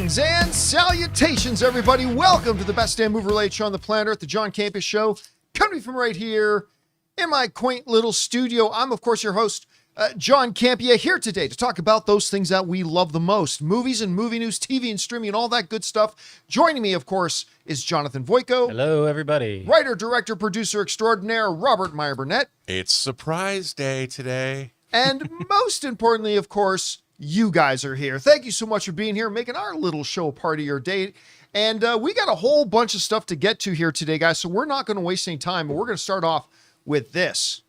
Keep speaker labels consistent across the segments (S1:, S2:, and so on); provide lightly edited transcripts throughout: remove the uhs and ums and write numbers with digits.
S1: Greetings and salutations, everybody. Welcome to the best damn movie-related show on the planet Earth, the John Campea Show. Coming from right here in my quaint little studio. I'm, of course, your host, John Campea, here today to talk about those things that we love the most. Movies and movie news, TV and streaming, and all that good stuff. Joining me, of course, is Jonathan Voico.
S2: Hello, everybody.
S1: Writer, director, producer extraordinaire, Robert Meyer Burnett.
S3: It's surprise day today.
S1: And most importantly, of course, you guys are here. Thank you so much for being here, making our little show part of your day. And we got a whole bunch of stuff to get to here today, guys, so we're not going to waste any time, but we're going to start off with this.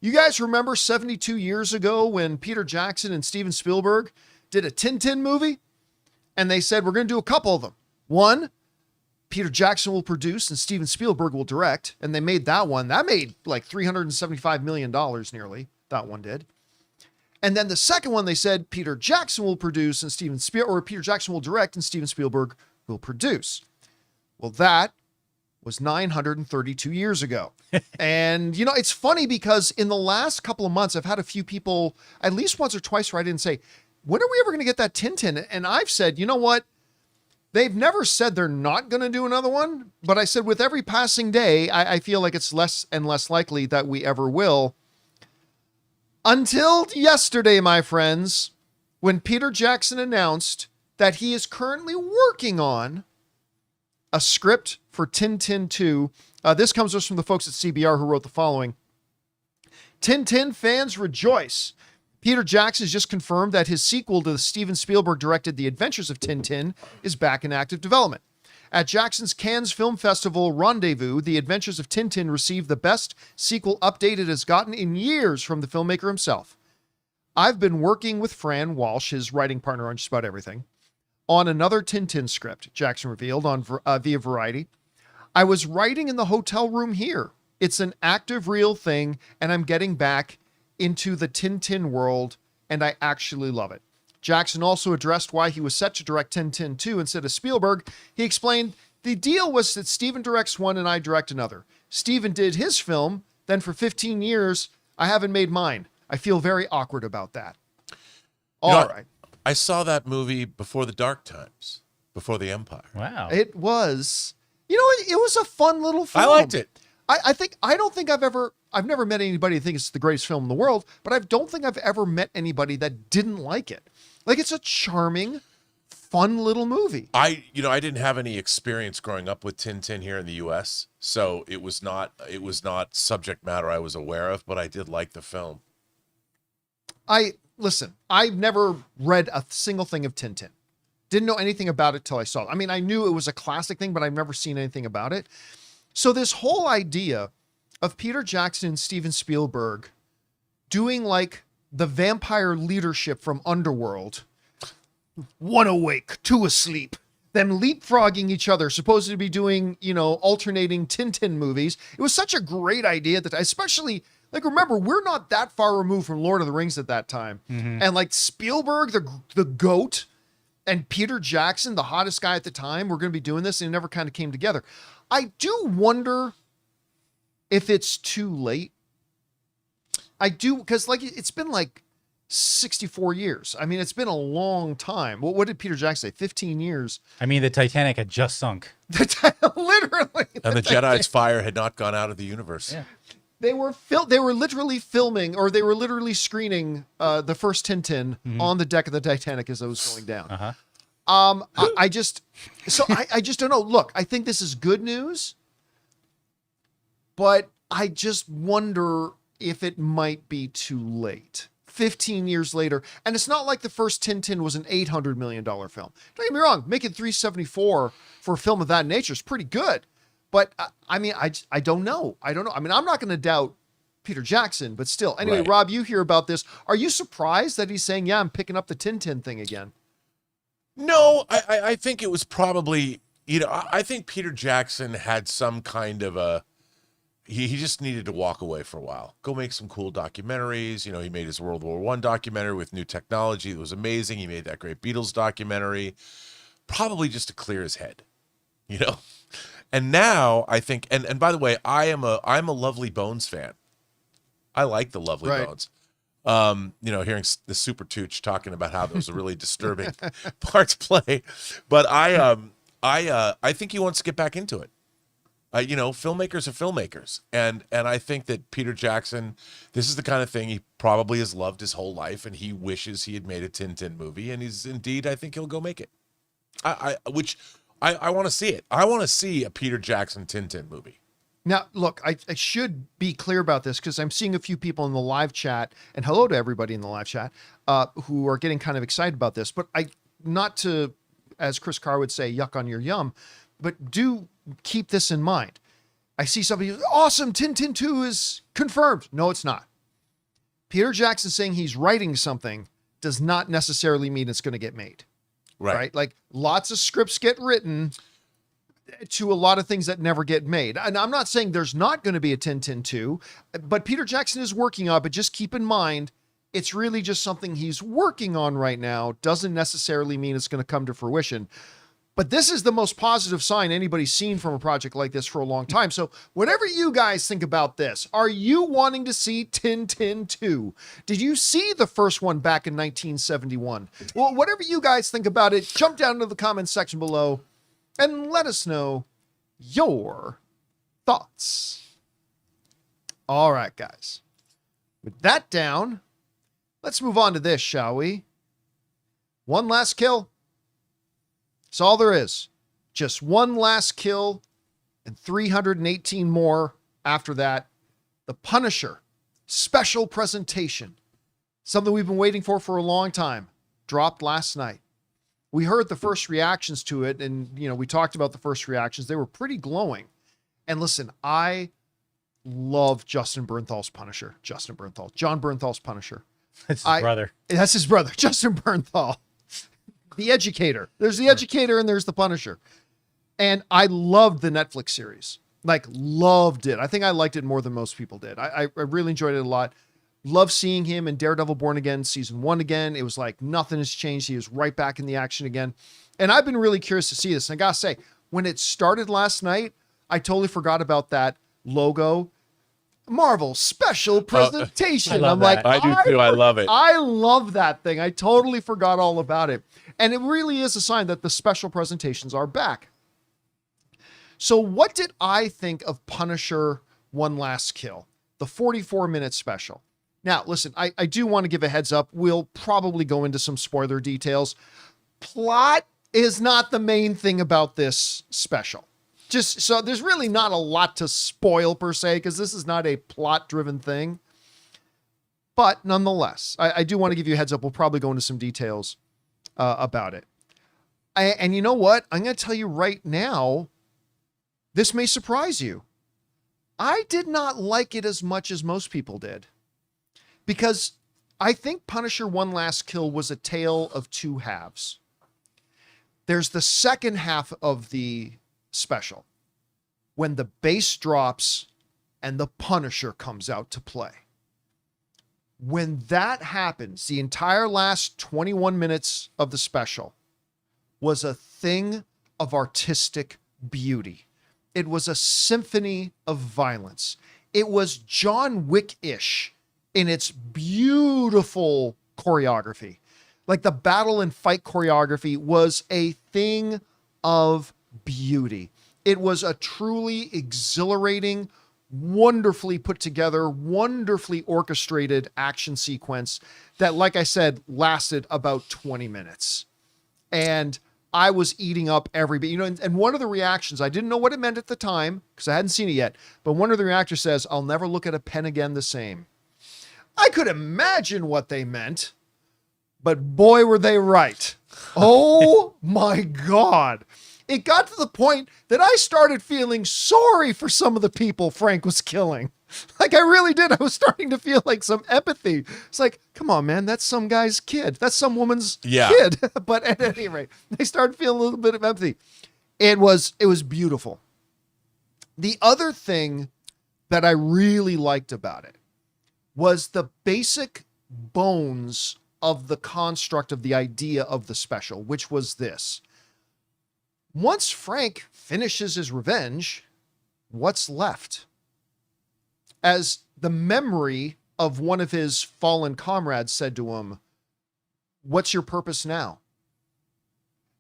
S1: You guys remember 72 years ago when Peter Jackson and Steven Spielberg did a Tintin movie? And they said, we're going to do a couple of them. One, Peter Jackson will produce and Steven Spielberg will direct. And they made that one. That made like $375 million nearly. That one did. And then the second one, they said Peter Jackson will produce and Peter Jackson will direct and Steven Spielberg will produce. Well, that was 932 years ago. And, you know, it's funny because in the last couple of months, I've had a few people, at least once or twice, write in and say, when are we ever going to get that Tintin? And I've said, you know what? They've never said they're not going to do another one. But I said, with every passing day, I feel like it's less and less likely that we ever will. Until yesterday, my friends, when Peter Jackson announced that he is currently working on a script for Tintin 2. This comes to us from the folks at CBR who wrote the following. Tintin fans rejoice. Peter Jackson has just confirmed that his sequel to the Steven Spielberg-directed The Adventures of Tintin is back in active development. At Jackson's Cannes Film Festival Rendezvous, The Adventures of Tintin received the best sequel update it has gotten in years from the filmmaker himself. I've been working with Fran Walsh, his writing partner on just about everything, on another Tintin script, Jackson revealed on via Variety. I was writing in the hotel room here. It's an active, real thing, and I'm getting back into the Tintin world, and I actually love it. Jackson also addressed why he was set to direct Tintin 2 instead of Spielberg. He explained, the deal was that Steven directs one and I direct another. Steven did his film, then for 15 years, I haven't made mine. I feel very awkward about that. All right.
S3: I saw that movie before the dark times, before the Empire.
S2: Wow.
S1: It was, you know, it was a fun little film.
S3: I liked it.
S1: I've never met anybody who thinks it's the greatest film in the world, but I don't think I've ever met anybody that didn't like it. Like, it's a charming, fun little movie.
S3: I didn't have any experience growing up with Tintin here in the U.S., so it was not subject matter I was aware of, but I did like the film.
S1: Listen, I've never read a single thing of Tintin. Didn't know anything about it till I saw it. I mean, I knew it was a classic thing, but I've never seen anything about it. So this whole idea of Peter Jackson and Steven Spielberg doing like the vampire leadership from Underworld, one awake, two asleep, them leapfrogging each other, supposed to be doing, you know, alternating Tintin movies. It was such a great idea that, especially, like, remember, we're not that far removed from Lord of the Rings at that time. Mm-hmm. And like Spielberg, the GOAT, and Peter Jackson, the hottest guy at the time, were going to be doing this, and it never kind of came together. I do wonder if it's too late. I do, because like it's been like 64 years. I mean, it's been a long time. What did Peter Jackson say? 15 years.
S2: I mean, the Titanic had just sunk.
S1: Literally.
S3: And the Jedi's fire had not gone out of the universe.
S2: Yeah.
S1: They were literally filming, or they were literally screening the first Tintin on the deck of the Titanic as it was going down.
S2: Uh-huh.
S1: I just don't know. Look, I think this is good news, but I just wonder if it might be too late. 15 years later, and it's not like the first Tintin was an $800 million film. Don't get me wrong, making $374 for a film of that nature is pretty good. But I mean, I don't know. I don't know. I mean, I'm not going to doubt Peter Jackson, but still. Anyway,
S3: right.
S1: Rob, you hear about this. Are you surprised that he's saying, yeah, I'm picking up the Tintin thing again?
S3: No, I think it was probably, I think Peter Jackson had some kind of he just needed to walk away for a while, go make some cool documentaries. He made his World War I documentary with new technology. It was amazing. He made that great Beatles documentary, probably just to clear his head, And now I think, and by the way, I'm a Lovely Bones fan. I like the Lovely Bones. Hearing the Super Tooch talking about how those are really disturbing part to play. But I think he wants to get back into it. Filmmakers are filmmakers, and I think that Peter Jackson, this is the kind of thing he probably has loved his whole life, and he wishes he had made a Tintin movie, and I think he'll go make it. I want to see it. I want to see a Peter Jackson Tintin movie.
S1: Now, look, I should be clear about this because I'm seeing a few people in the live chat, and hello to everybody in the live chat, who are getting kind of excited about this. But not to, as Chris Carr would say, yuck on your yum, but do keep this in mind. I see somebody, awesome, Tintin 2 is confirmed. No, it's not. Peter Jackson saying he's writing something does not necessarily mean it's going to get made. Right? Like, lots of scripts get written to a lot of things that never get made. And I'm not saying there's not going to be a Tintin 2, but Peter Jackson is working on it. But just keep in mind, it's really just something he's working on right now. Doesn't necessarily mean it's going to come to fruition. But this is the most positive sign anybody's seen from a project like this for a long time. So whatever you guys think about this, are you wanting to see Tintin 2? Did you see the first one back in 1971? Well, whatever you guys think about it, jump down into the comments section below and let us know your thoughts. All right, guys. With that down, let's move on to this, shall we? One last kill. That's all there is. Just one last kill and 318 more after that. The Punisher special presentation. Something we've been waiting for a long time. Dropped last night. We heard the first reactions to it, and we talked about the first reactions. They were pretty glowing. And listen, I love Justin Bernthal's Punisher. John Bernthal's Punisher.
S2: That's his brother.
S1: That's his brother, Justin Bernthal. The Educator. There's the Educator and there's the Punisher. And I loved the Netflix series. Loved it. I think I liked it more than most people did. I really enjoyed it a lot. Love seeing him in Daredevil Born Again season 1 again. It was like nothing has changed. He was right back in the action again. And I've been really curious to see this. And I gotta say, when it started last night, I totally forgot about that logo. Marvel special presentation. I'm like,
S3: I do too. I love it.
S1: I love that thing. I totally forgot all about it. And it really is a sign that the special presentations are back. So what did I think of Punisher One Last Kill? The 44-minute special. Now, listen, I do want to give a heads up. We'll probably go into some spoiler details. Plot is not the main thing about this special. Just so there's really not a lot to spoil per se, because this is not a plot-driven thing. But nonetheless, I do want to give you a heads up. We'll probably go into some details about it. And you know what? I'm going to tell you right now, this may surprise you. I did not like it as much as most people did. Because I think Punisher One Last Kill was a tale of two halves. There's the second half of the special, when the bass drops and the Punisher comes out to play. When that happens, the entire last 21 minutes of the special was a thing of artistic beauty. It was a symphony of violence. It was John Wick-ish in its beautiful choreography. Like, the battle and fight choreography was a thing of beauty. It was a truly exhilarating, wonderfully put together, wonderfully orchestrated action sequence that, like I said, lasted about 20 minutes. And I was eating up every bit, and one of the reactions, I didn't know what it meant at the time because I hadn't seen it yet, but one of the reactors says, "I'll never look at a pen again the same." I could imagine what they meant, but boy, were they right. Oh my God. It got to the point that I started feeling sorry for some of the people Frank was killing. Like, I really did. I was starting to feel like some empathy. It's like, come on, man, that's some guy's kid. That's some woman's kid. But at any rate, they started feeling a little bit of empathy. It was beautiful. The other thing that I really liked about it was the basic bones of the construct of the idea of the special, which was this. Once Frank finishes his revenge, what's left? As the memory of one of his fallen comrades said to him, "What's your purpose now?"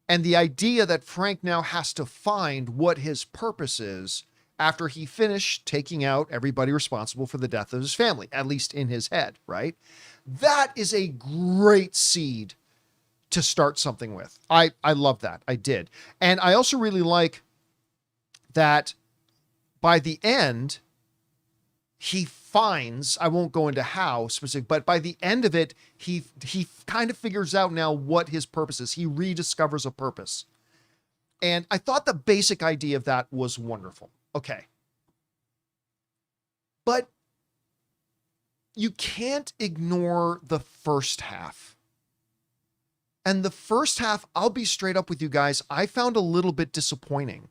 S1: And the idea that Frank now has to find what his purpose is after he finished taking out everybody responsible for the death of his family, at least in his head, right? That is a great seed to start something with. I love that. I did. And I also really like that by the end, he finds, I won't go into how specific, but by the end of it, he kind of figures out now what his purpose is. He rediscovers a purpose. And I thought the basic idea of that was wonderful. Okay. But you can't ignore the first half. And the first half, I'll be straight up with you guys, I found a little bit disappointing.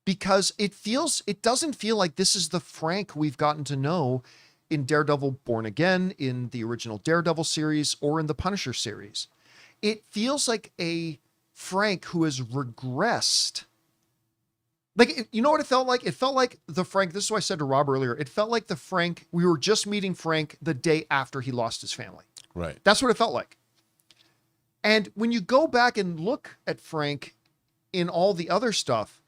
S1: Because it doesn't feel like this is the Frank we've gotten to know in Daredevil Born Again, in the original Daredevil series, or in the Punisher series. It feels like a Frank who has regressed. Like, you know what it felt like? It felt like the Frank, this is what I said to Rob earlier, it felt like the Frank, we were just meeting Frank the day after he lost his family.
S3: Right.
S1: That's what it felt like. And when you go back and look at Frank in all the other stuff,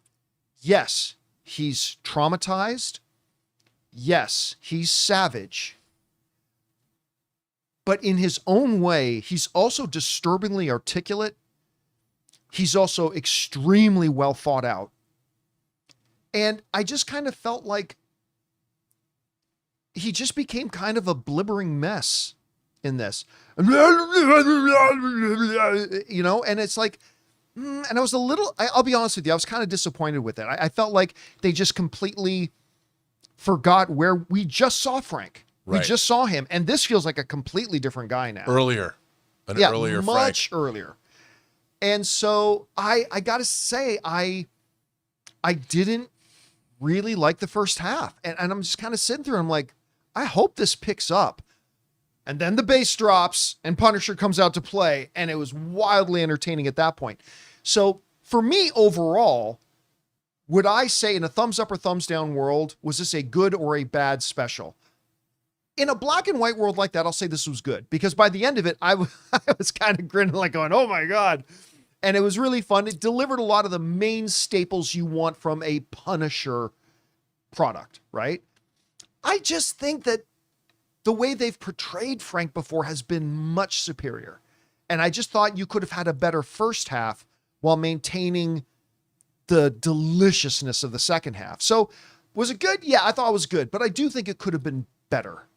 S1: yes, he's traumatized. Yes, he's savage. But in his own way, he's also disturbingly articulate. He's also extremely well thought out. And I just kind of felt like he just became kind of a blibbering mess in this. You know, and it's like, and I was I'll be honest with you, I was kind of disappointed with it. I felt like they just completely forgot where we just saw Frank.
S3: Right.
S1: We just saw him. And this feels like a completely different guy now.
S3: Earlier
S1: much
S3: Frank.
S1: earlier. And so I got to say, I didn't really like the first half. And I'm just kind of sitting through, I'm like, I hope this picks up. And then the bass drops and Punisher comes out to play, and it was wildly entertaining at that point. So for me overall, would I say in a thumbs up or thumbs down world, was this a good or a bad special? In a black and white world like that, I'll say this was good, because by the end of it, I was kind of grinning, like going, oh my God. And it was really fun. It delivered a lot of the main staples you want from a Punisher product, right? I just think that the way they've portrayed Frank before has been much superior. And I just thought you could have had a better first half while maintaining the deliciousness of the second half. So was it good? Yeah, I thought it was good, but I do think it could have been better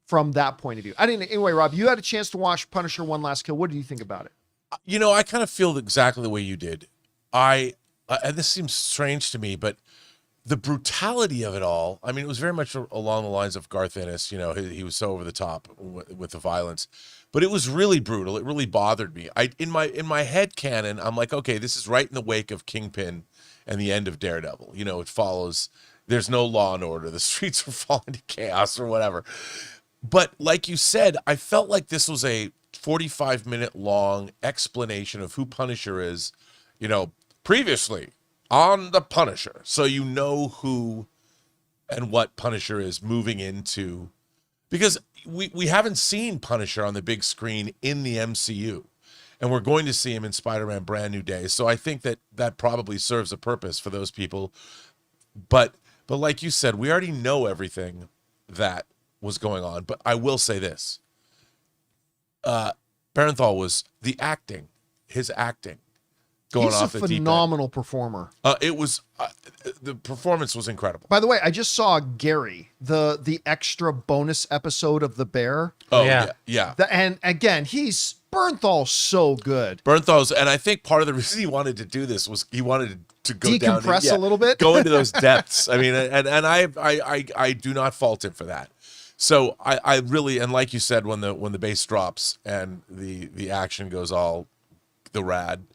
S1: from that point of view. Anyway, Rob, you had a chance to watch Punisher One Last Kill. What did you think about it?
S3: You know, I kind of feel exactly the way you did. And this seems strange to me, but the brutality of it all, I mean, it was very much along the lines of Garth Ennis. You know, he was so over the top with the violence, but it was really brutal. It really bothered me. In my head canon, I'm like, okay, this is right in the wake of Kingpin and the end of Daredevil. You know, it follows, there's no law and order. The streets are falling to chaos or whatever. But like you said, I felt like this was a 45-minute long explanation of who Punisher is, you know, previously on the Punisher. So you know who and what Punisher is moving into, because we haven't seen Punisher on the big screen in the MCU, and we're going to see him in Spider-Man Brand New Day. So I think that probably serves a purpose for those people. But like you said, we already know everything that was going on. But I will say this. Barenthal was his acting. Going
S1: He's
S3: off
S1: a
S3: the deep end.
S1: phenomenal performer.
S3: It was the performance was incredible.
S1: By the way, I just saw Gary, the extra bonus episode of The Bear.
S3: Oh
S2: Yeah.
S3: yeah.
S1: And again, Bernthal's so good.
S3: Bernthal's, and I think part of the reason he wanted to do this was he wanted to go down,
S1: Decompress a little bit.
S3: go into those depths. I mean, and I do not fault him for that. So I really, and like you said, when the bass drops and the action goes all the rad.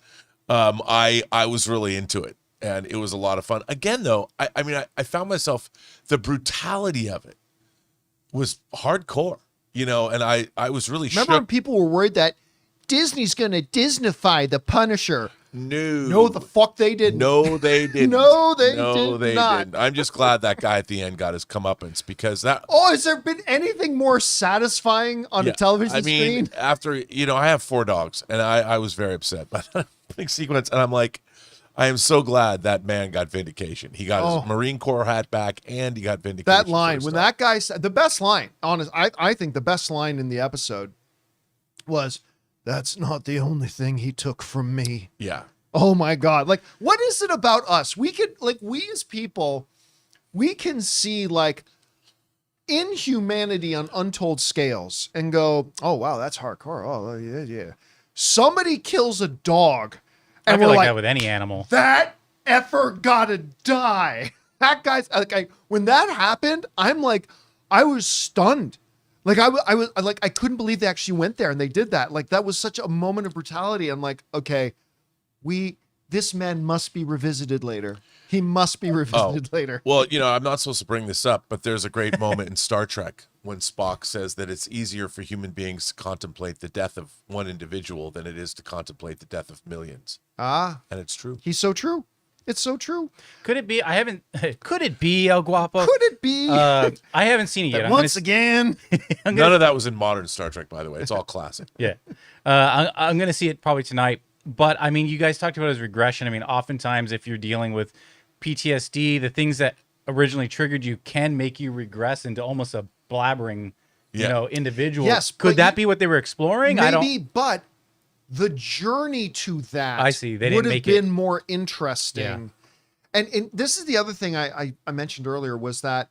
S3: I was really into it, and it was a lot of fun. Again, though, I found myself, the brutality of it was hardcore, you know, and I was really
S1: Remember when
S3: shook.
S1: people were worried that Disney's going to Disneyfy the Punisher? No, the fuck they didn't.
S3: No, they didn't.
S1: No, they
S3: did
S1: not.
S3: didn't. I'm just glad that guy at the end got his comeuppance because that.
S1: Oh, has there been anything more satisfying on a television screen?
S3: After, I have 4 dogs, and I was very upset by that big sequence, and I'm like, I am so glad that man got vindication. He got his Marine Corps hat back, and he got vindication.
S1: That line, when that guy said, the best line, honest, I think the best line in the episode was, "That's not the only thing he took from me."
S3: Yeah.
S1: Oh my God. Like, what is it about us? We as people, we can see like inhumanity on untold scales and go, "Oh, wow, that's hardcore. Oh, yeah, yeah." Somebody kills a dog.
S2: I
S1: And
S2: feel
S1: we're
S2: like that with any animal.
S1: That effer gotta die. That guy's like, when that happened, I'm like, I was stunned. Like I was like, I couldn't believe they actually went there and they did that. Like that was such a moment of brutality. I'm like, okay, this man must be revisited later. He must be revisited later.
S3: Well, I'm not supposed to bring this up, but there's a great moment in Star Trek when Spock says that it's easier for human beings to contemplate the death of one individual than it is to contemplate the death of millions. And it's true.
S1: He's so true. It's so true.
S2: Could it be? Could it be El Guapo?
S1: Could it be?
S2: I haven't seen it yet.
S1: Once again.
S3: None of that was in modern Star Trek, by the way. It's all classic.
S2: Yeah. I'm going to see it probably tonight. But, I mean, you guys talked about his regression. I mean, oftentimes if you're dealing with PTSD, the things that originally triggered you can make you regress into almost a blabbering, individual.
S1: Yes.
S2: Could that be what they were exploring?
S1: Maybe, but the journey to that
S2: I see. They
S1: would
S2: didn't
S1: have
S2: make
S1: been
S2: it
S1: more interesting.
S2: Yeah.
S1: And this is the other thing I mentioned earlier was that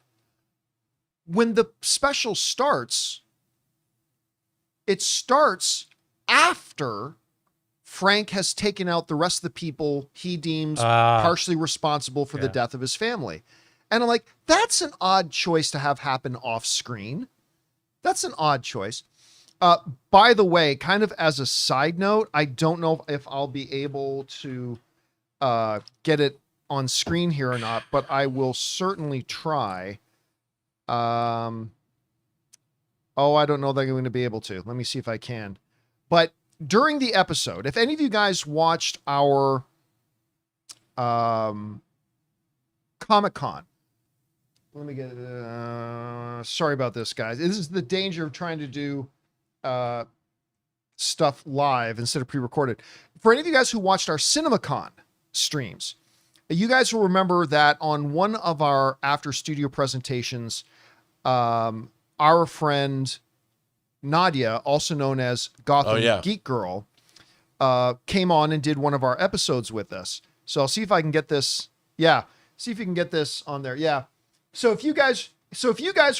S1: when the special starts, it starts after Frank has taken out the rest of the people he deems partially responsible for the death of his family. And I'm like, that's an odd choice to have happen off screen. That's an odd choice. By the way, kind of as a side note, I don't know if I'll be able to get it on screen here or not, but I will certainly try. I don't know that I'm going to be able to. Let me see if I can. But during the episode, if any of you guys watched our Comic-Con, let me get sorry about this, guys. This is the danger of trying to do stuff live instead of pre-recorded. For any of you guys who watched our CinemaCon streams, you guys will remember that on one of our after studio presentations, our friend Nadia, also known as Gotham Geek Girl, came on and did one of our episodes with us. So I'll see if I can get this. Yeah. See if you can get this on there. Yeah. So if you guys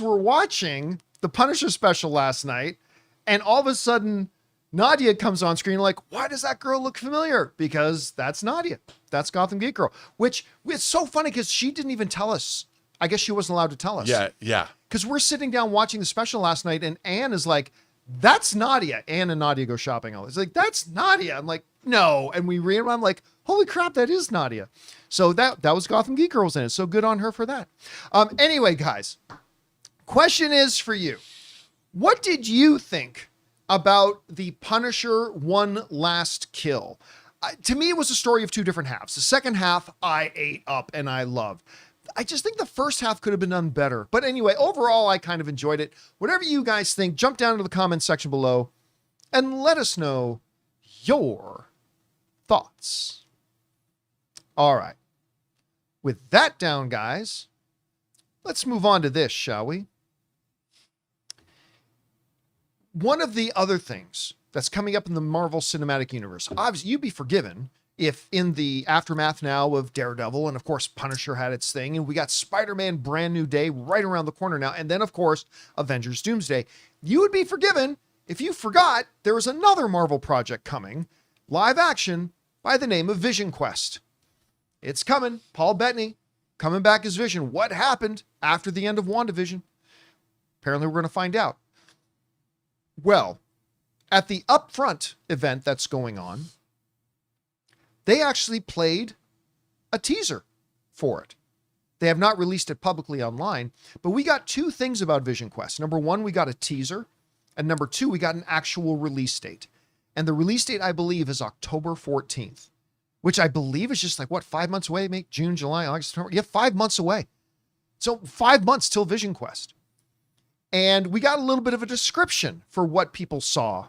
S1: were watching the Punisher special last night and all of a sudden Nadia comes on screen, like, why does that girl look familiar? Because that's Nadia. That's Gotham Geek Girl, which it's so funny because she didn't even tell us. I guess she wasn't allowed to tell us.
S3: Yeah.
S1: Because we're sitting down watching the special last night and Anne is like, that's Nadia. Anne and Nadia go shopping. It's like, that's Nadia. I'm like, no. And we read, I'm like, holy crap, that is Nadia. So that was Gotham Geek Girls in it. So good on her for that. Anyway, guys, question is for you. What did you think about the Punisher One Last Kill? To me, it was a story of two different halves. The second half, I ate up and I loved. I just think the first half could have been done better. But anyway, overall, I kind of enjoyed it. Whatever you guys think, jump down into the comments section below and let us know your thoughts. All right. With that down, guys, let's move on to this, shall we? One of the other things that's coming up in the Marvel Cinematic Universe, obviously, you'd be forgiven if in the aftermath now of Daredevil, and of course Punisher had its thing, and we got Spider-Man Brand New Day right around the corner now, and then of course Avengers Doomsday, you would be forgiven if you forgot there was another Marvel project coming, live action, by the name of VisionQuest. It's coming. Paul Bettany coming back as Vision. What happened after the end of WandaVision? Apparently we're going to find out. Well, at the Upfront event that's going on, they actually played a teaser for it. They have not released it publicly online, but we got two things about VisionQuest. Number one, we got a teaser, and number two, we got an actual release date. And the release date, I believe, is October 14th. which I believe is just like, what, 5 months away? Make June, July, August, September. Yeah, 5 months away. So 5 months till VisionQuest. And we got a little bit of a description for what people saw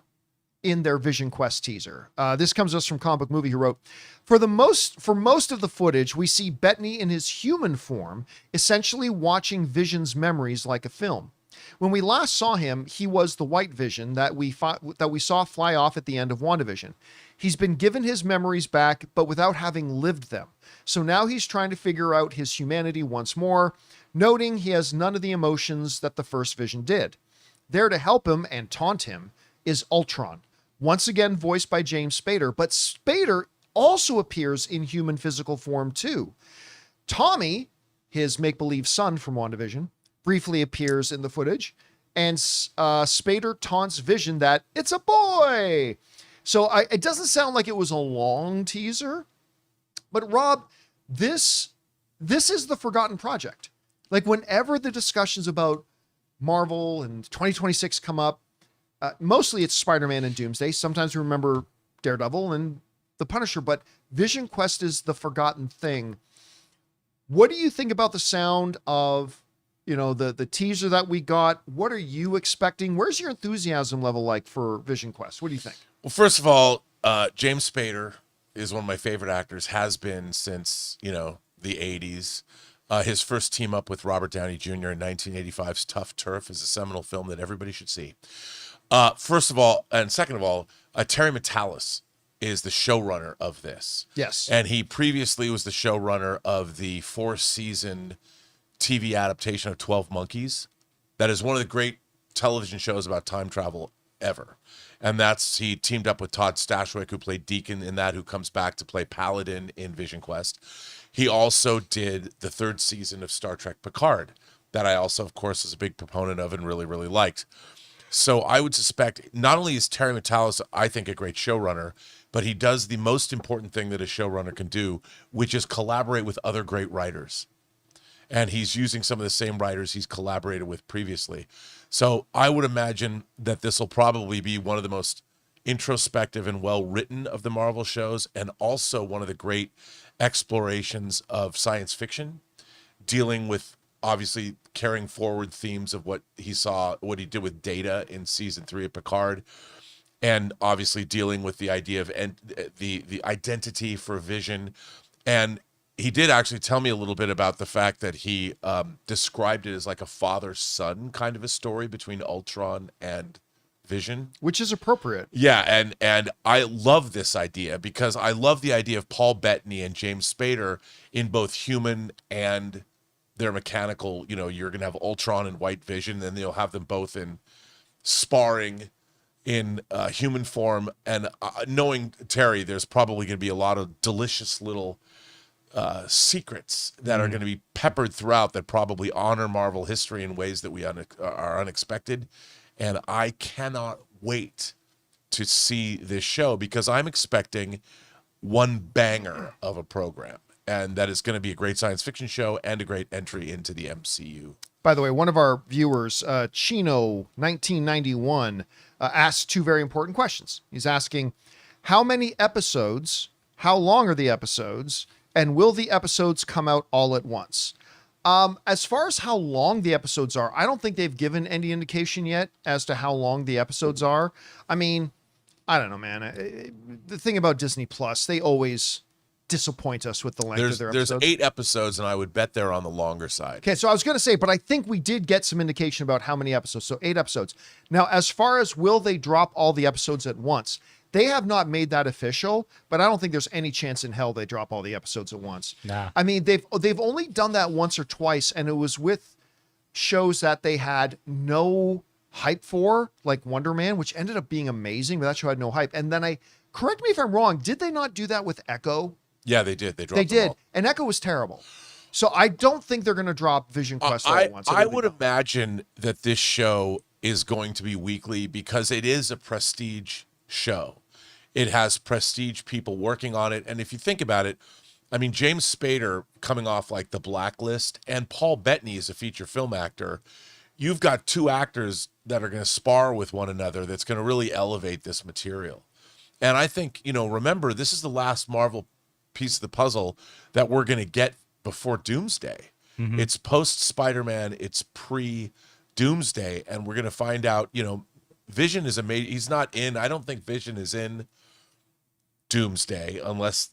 S1: in their VisionQuest teaser. This comes to us from Comic Book Movie, who wrote, for most of the footage, we see Bettany in his human form, essentially watching Vision's memories like a film. When we last saw him, he was the White Vision that we saw fly off at the end of WandaVision. He's been given his memories back, but without having lived them. So now he's trying to figure out his humanity once more, noting he has none of the emotions that the first Vision did. There to help him and taunt him is Ultron, once again voiced by James Spader, but Spader also appears in human physical form too. Tommy, his make-believe son from WandaVision, briefly appears in the footage, and Spader taunts Vision that it's a boy. So it doesn't sound like it was a long teaser, but Rob, this is the forgotten project. Like, whenever the discussions about Marvel and 2026 come up, mostly it's Spider-Man and Doomsday. Sometimes we remember Daredevil and the Punisher, but VisionQuest is the forgotten thing. What do you think about the sound of, the teaser that we got? What are you expecting? Where's your enthusiasm level like for VisionQuest? What do you think?
S3: Well, first of all, James Spader is one of my favorite actors, has been since, the 80s. His first team up with Robert Downey Jr. in 1985's Tough Turf is a seminal film that everybody should see. First of all, and second of all, Terry Matalas is the showrunner of this.
S1: Yes.
S3: And he previously was the showrunner of the 4-season TV adaptation of 12 Monkeys. That is one of the great television shows about time travel ever. And he teamed up with Todd Stashwick, who played Deacon in that, who comes back to play Paladin in VisionQuest. He also did the 3rd season of Star Trek Picard, that I also, of course, was a big proponent of and really, really liked. So I would suspect not only is Terry Matalas, I think, a great showrunner, but he does the most important thing that a showrunner can do, which is collaborate with other great writers. And he's using some of the same writers he's collaborated with previously. So I would imagine that this will probably be one of the most introspective and well-written of the Marvel shows, and also one of the great explorations of science fiction, dealing with, obviously, carrying forward themes of what he did with Data in season 3 of Picard, and obviously dealing with the idea of the identity for Vision. And he did actually tell me a little bit about the fact that he described it as like a father-son kind of a story between Ultron and Vision,
S1: which is appropriate.
S3: Yeah, and I love this idea, because I love the idea of Paul Bettany and James Spader in both human and their mechanical. You're gonna have Ultron and White Vision, and you'll have them both in sparring in human form. And knowing Terry, there's probably gonna be a lot of delicious little secrets that are going to be peppered throughout that probably honor Marvel history in ways that are unexpected. And I cannot wait to see this show, because I'm expecting one banger of a program, and that is going to be a great science fiction show and a great entry into the MCU.
S1: By the way, one of our viewers, Chino1991, asked 2 very important questions. He's asking, how many episodes, how long are the episodes, and will the episodes come out all at once? As far as how long the episodes are, I don't think they've given any indication yet as to how long the episodes are. I mean, I don't know, man. The thing about Disney Plus, they always disappoint us with the length of their episodes.
S3: There's 8 episodes, and I would bet they're on the longer side.
S1: Okay, so I was going to say, but I think we did get some indication about how many episodes. So 8 episodes. Now, as far as will they drop all the episodes at once, they have not made that official, but I don't think there's any chance in hell they drop all the episodes at once.
S2: Nah.
S1: I mean, they've only done that once or twice, and it was with shows that they had no hype for, like Wonder Man, which ended up being amazing, but that show had no hype. And then correct me if I'm wrong, did they not do that with Echo?
S3: Yeah, they did. They
S1: did, all. And Echo was terrible. So I don't think they're going to drop VisionQuest all at once.
S3: I would imagine that this show is going to be weekly, because it is a prestige show. It has prestige people working on it. And if you think about it, I mean, James Spader coming off like The Blacklist, and Paul Bettany is a feature film actor. You've got 2 actors that are going to spar with one another that's going to really elevate this material. And I think, remember, this is the last Marvel piece of the puzzle that we're going to get before Doomsday. It's post Spider-Man, it's pre Doomsday, and we're going to find out, Vision is amazing. He's not in, I don't think Vision is in Doomsday unless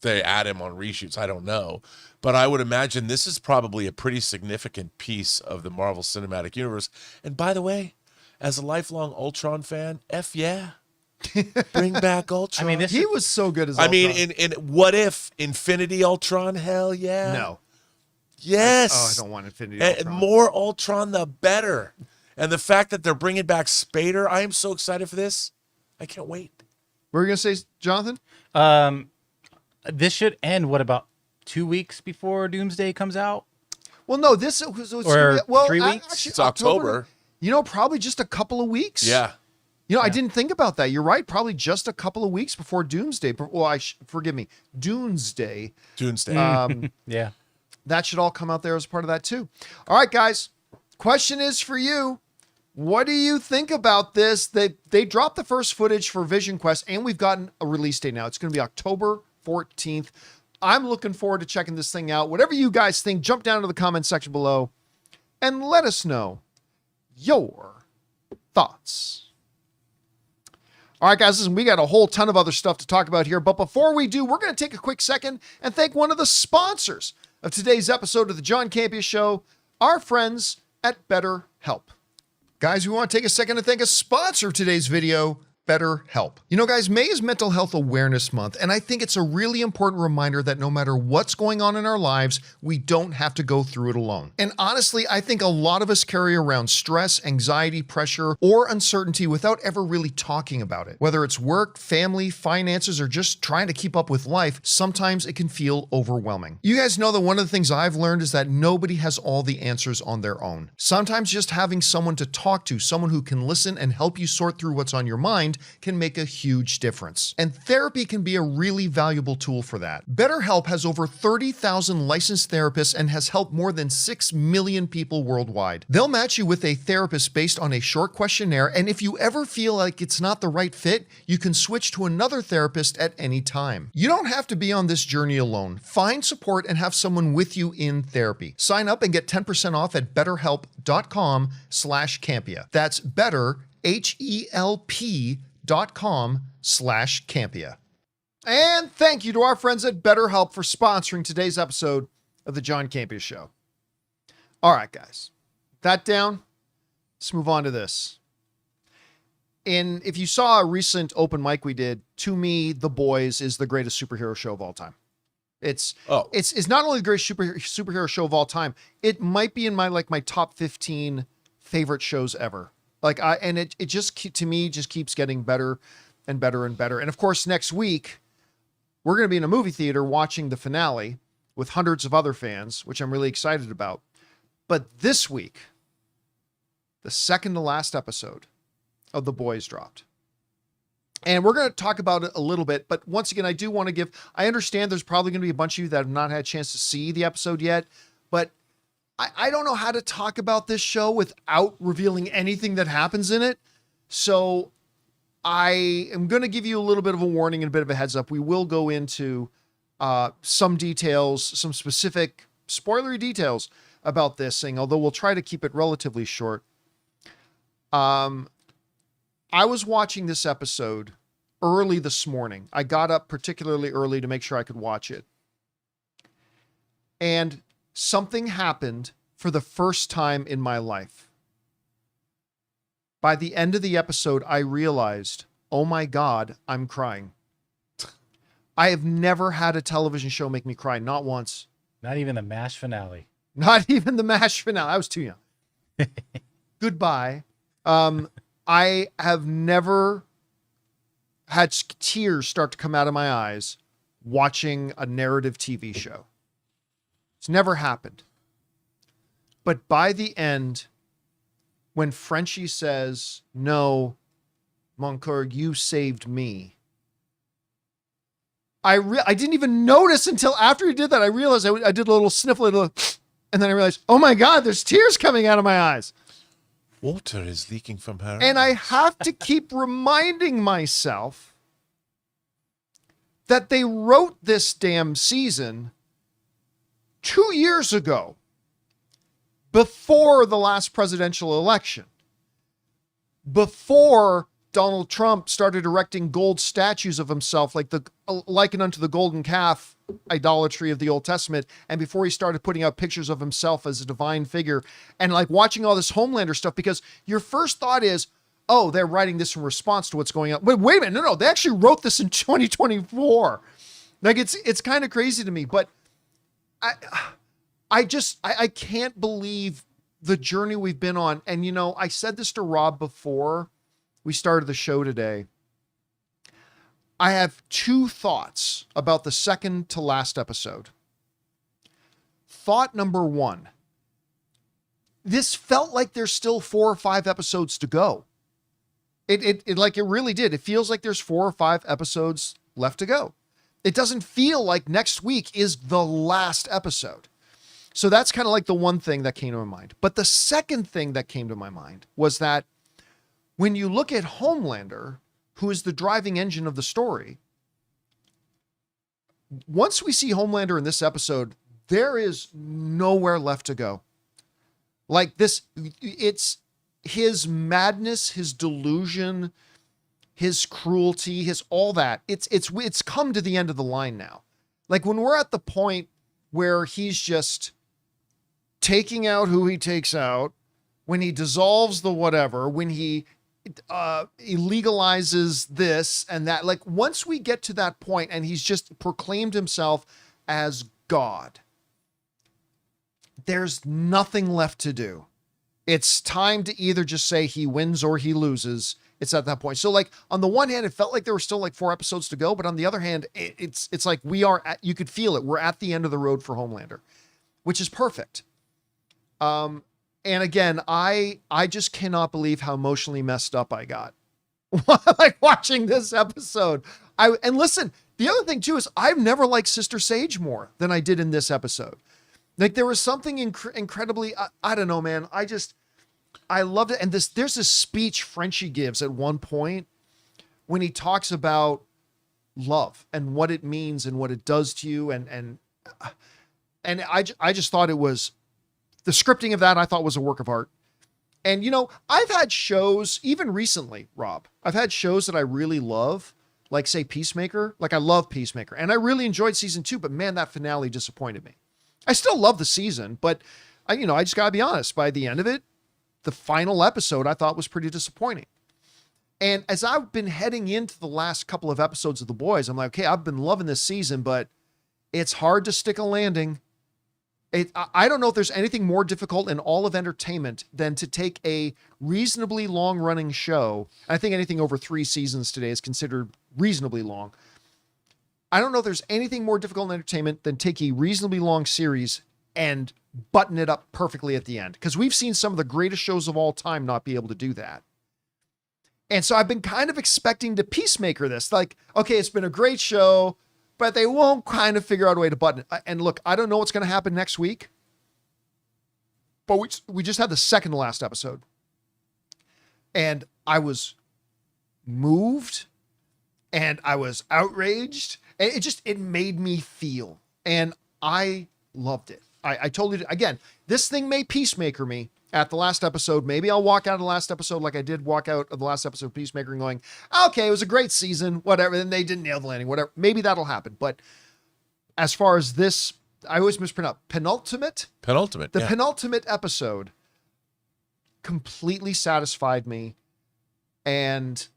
S3: they add him on reshoots. I don't know. But I would imagine this is probably a pretty significant piece of the Marvel Cinematic Universe. And by the way, as a lifelong Ultron fan, F yeah. Bring back Ultron.
S2: I mean,
S1: He was so good as
S3: I
S1: Ultron.
S3: mean, in What If Infinity Ultron? Hell yeah.
S1: No.
S3: Yes.
S1: I don't want Infinity
S3: And
S1: Ultron.
S3: more Ultron, the better. And the fact that they're bringing back Spader, I am so excited for this. I can't wait.
S1: What were you going to say, Jonathan?
S2: This should end, what, about 2 weeks before Doomsday comes out?
S1: Well, no, this was
S2: Or 3 weeks?
S1: Actually,
S3: It's October.
S1: Probably just a couple of weeks.
S3: Yeah.
S1: I didn't think about that. You're right. Probably just a couple of weeks before Doomsday. Well, forgive me, Doomsday.
S3: Doomsday.
S2: Yeah.
S1: That should all come out there as part of that too. All right, guys. Question is for you. What do you think about this? They dropped the first footage for VisionQuest, and we've gotten a release date now. It's going to be October 14th. I'm looking forward to checking this thing out. Whatever you guys think, jump down to the comment section below and let us know your thoughts. All right, guys, listen, we got a whole ton of other stuff to talk about here. But before we do, we're going to take a quick second and thank one of the sponsors of today's episode of the John Campea Show, our friends at BetterHelp. Guys, we want to take a second to thank a sponsor of today's video, BetterHelp. Guys, May is Mental Health Awareness Month, and I think it's a really important reminder that no matter what's going on in our lives, we don't have to go through it alone. And honestly, I think a lot of us carry around stress, anxiety, pressure, or uncertainty without ever really talking about it. Whether it's work, family, finances, or just trying to keep up with life, sometimes it can feel overwhelming. You guys know that one of the things I've learned is that nobody has all the answers on their own. Sometimes just having someone to talk to, someone who can listen and help you sort through what's on your mind, can make a huge difference. And therapy can be a really valuable tool for that. BetterHelp has over 30,000 licensed therapists and has helped more than 6 million people worldwide. They'll match you with a therapist based on a short questionnaire, and if you ever feel like it's not the right fit, you can switch to another therapist at any time. You don't have to be on this journey alone. Find support and have someone with you in therapy. Sign up and get 10% off at betterhelp.com/Campea. That's better, HELP.com/Campea. And thank you to our friends at BetterHelp for sponsoring today's episode of the John Campea Show. All right, guys. That down. Let's move on to this. And if you saw a recent open mic we did, to me, The Boys is the greatest superhero show of all time. It's not only the greatest superhero show of all time, it might be in my top 15 favorite shows ever. It just, to me, just keeps getting better and better and better. And of course, next week, we're going to be in a movie theater watching the finale with hundreds of other fans, which I'm really excited about. But this week, the second to last episode of The Boys dropped. And we're going to talk about it a little bit. But once again, I do want to I understand there's probably going to be a bunch of you that have not had a chance to see the episode yet. But I don't know how to talk about this show without revealing anything that happens in it. So I am going to give you a little bit of a warning and a bit of a heads up. We will go into some details, some specific spoilery details about this thing, although we'll try to keep it relatively short. I was watching this episode early this morning. I got up particularly early to make sure I could watch it. And something happened for the first time in my life. By the end of the episode, I realized, oh my God, I'm crying. I have never had a television show make me cry, not once.
S2: Not even the MASH finale.
S1: Not even the MASH finale. I was too young. Goodbye. I have never had tears start to come out of my eyes watching a narrative TV show. It's never happened. But by the end, when Frenchie says, no, Moncoeur, you saved me. I didn't even notice until after he did that. I realized I did a little sniffle, and then I realized, oh my God, there's tears coming out of my eyes.
S3: Water is leaking from her
S1: And
S3: eyes.
S1: I have to keep reminding myself that they wrote this damn season 2 years ago, before the last presidential election, before Donald Trump started erecting gold statues of himself, like the likened unto the golden calf idolatry of the Old Testament, and before he started putting out pictures of himself as a divine figure, and like watching all this Homelander stuff, because your first thought is, oh, they're writing this in response to what's going on. But wait a minute, no, they actually wrote this in 2024. Like it's kind of crazy to me, but I can't believe the journey we've been on. And, you know, I said this to Rob before we started the show today. I have two thoughts about the second to last episode. Thought number one, this felt like there's still 4 or 5 episodes to go. It really did. It feels like there's 4 or 5 episodes left to go. It doesn't feel like next week is the last episode. So that's kind of like the one thing that came to my mind. But the second thing that came to my mind was that when you look at Homelander, who is the driving engine of the story, once we see Homelander in this episode, there is nowhere left to go. Like this, it's his madness, his delusion, his cruelty, his all that. It's come to the end of the line now. Like when we're at the point where he's just taking out who he takes out, when he dissolves the whatever, when he illegalizes this and that, like once we get to that point and he's just proclaimed himself as God, there's nothing left to do. It's time to either just say he wins or he loses. It's at that point. So like on the one hand, it felt like there were still like 4 episodes to go, but on the other hand, it's like we are at, you could feel it. We're at the end of the road for Homelander, which is perfect. And again, I just cannot believe how emotionally messed up I got like watching this episode. And listen, the other thing too is I've never liked Sister Sage more than I did in this episode. Like there was something incredibly, I don't know, man. I loved it. And there's this speech Frenchie gives at one point when he talks about love and what it means and what it does to you. And I just thought it was, the scripting of that I thought was a work of art. And, you know, I've had shows, even recently, Rob, I've had shows that I really love, like say Peacemaker. Like I love Peacemaker and I really enjoyed season 2, but man, that finale disappointed me. I still love the season, but I just gotta be honest, by the end of it, the final episode I thought was pretty disappointing. And as I've been heading into the last couple of episodes of The Boys, I'm like, okay, I've been loving this season, but it's hard to stick a landing. I don't know if there's anything more difficult in all of entertainment than to take a reasonably long running show. I think anything over 3 seasons today is considered reasonably long. I don't know if there's anything more difficult in entertainment than take a reasonably long series and button it up perfectly at the end. Because we've seen some of the greatest shows of all time not be able to do that. And so I've been kind of expecting to Peacemaker this. Like, okay, it's been a great show, but they won't kind of figure out a way to button it. And look, I don't know what's going to happen next week. But we just had the second to last episode. And I was moved. And I was outraged. And it made me feel. And I loved it. I told you, again, this thing may Peacemaker me at the last episode. Maybe I'll walk out of the last episode like I did walk out of the last episode of Peacemaker and going, okay, it was a great season, whatever. And they didn't nail the landing, whatever. Maybe that'll happen. But as far as this, I always mispronounce Penultimate. The penultimate episode completely satisfied me. And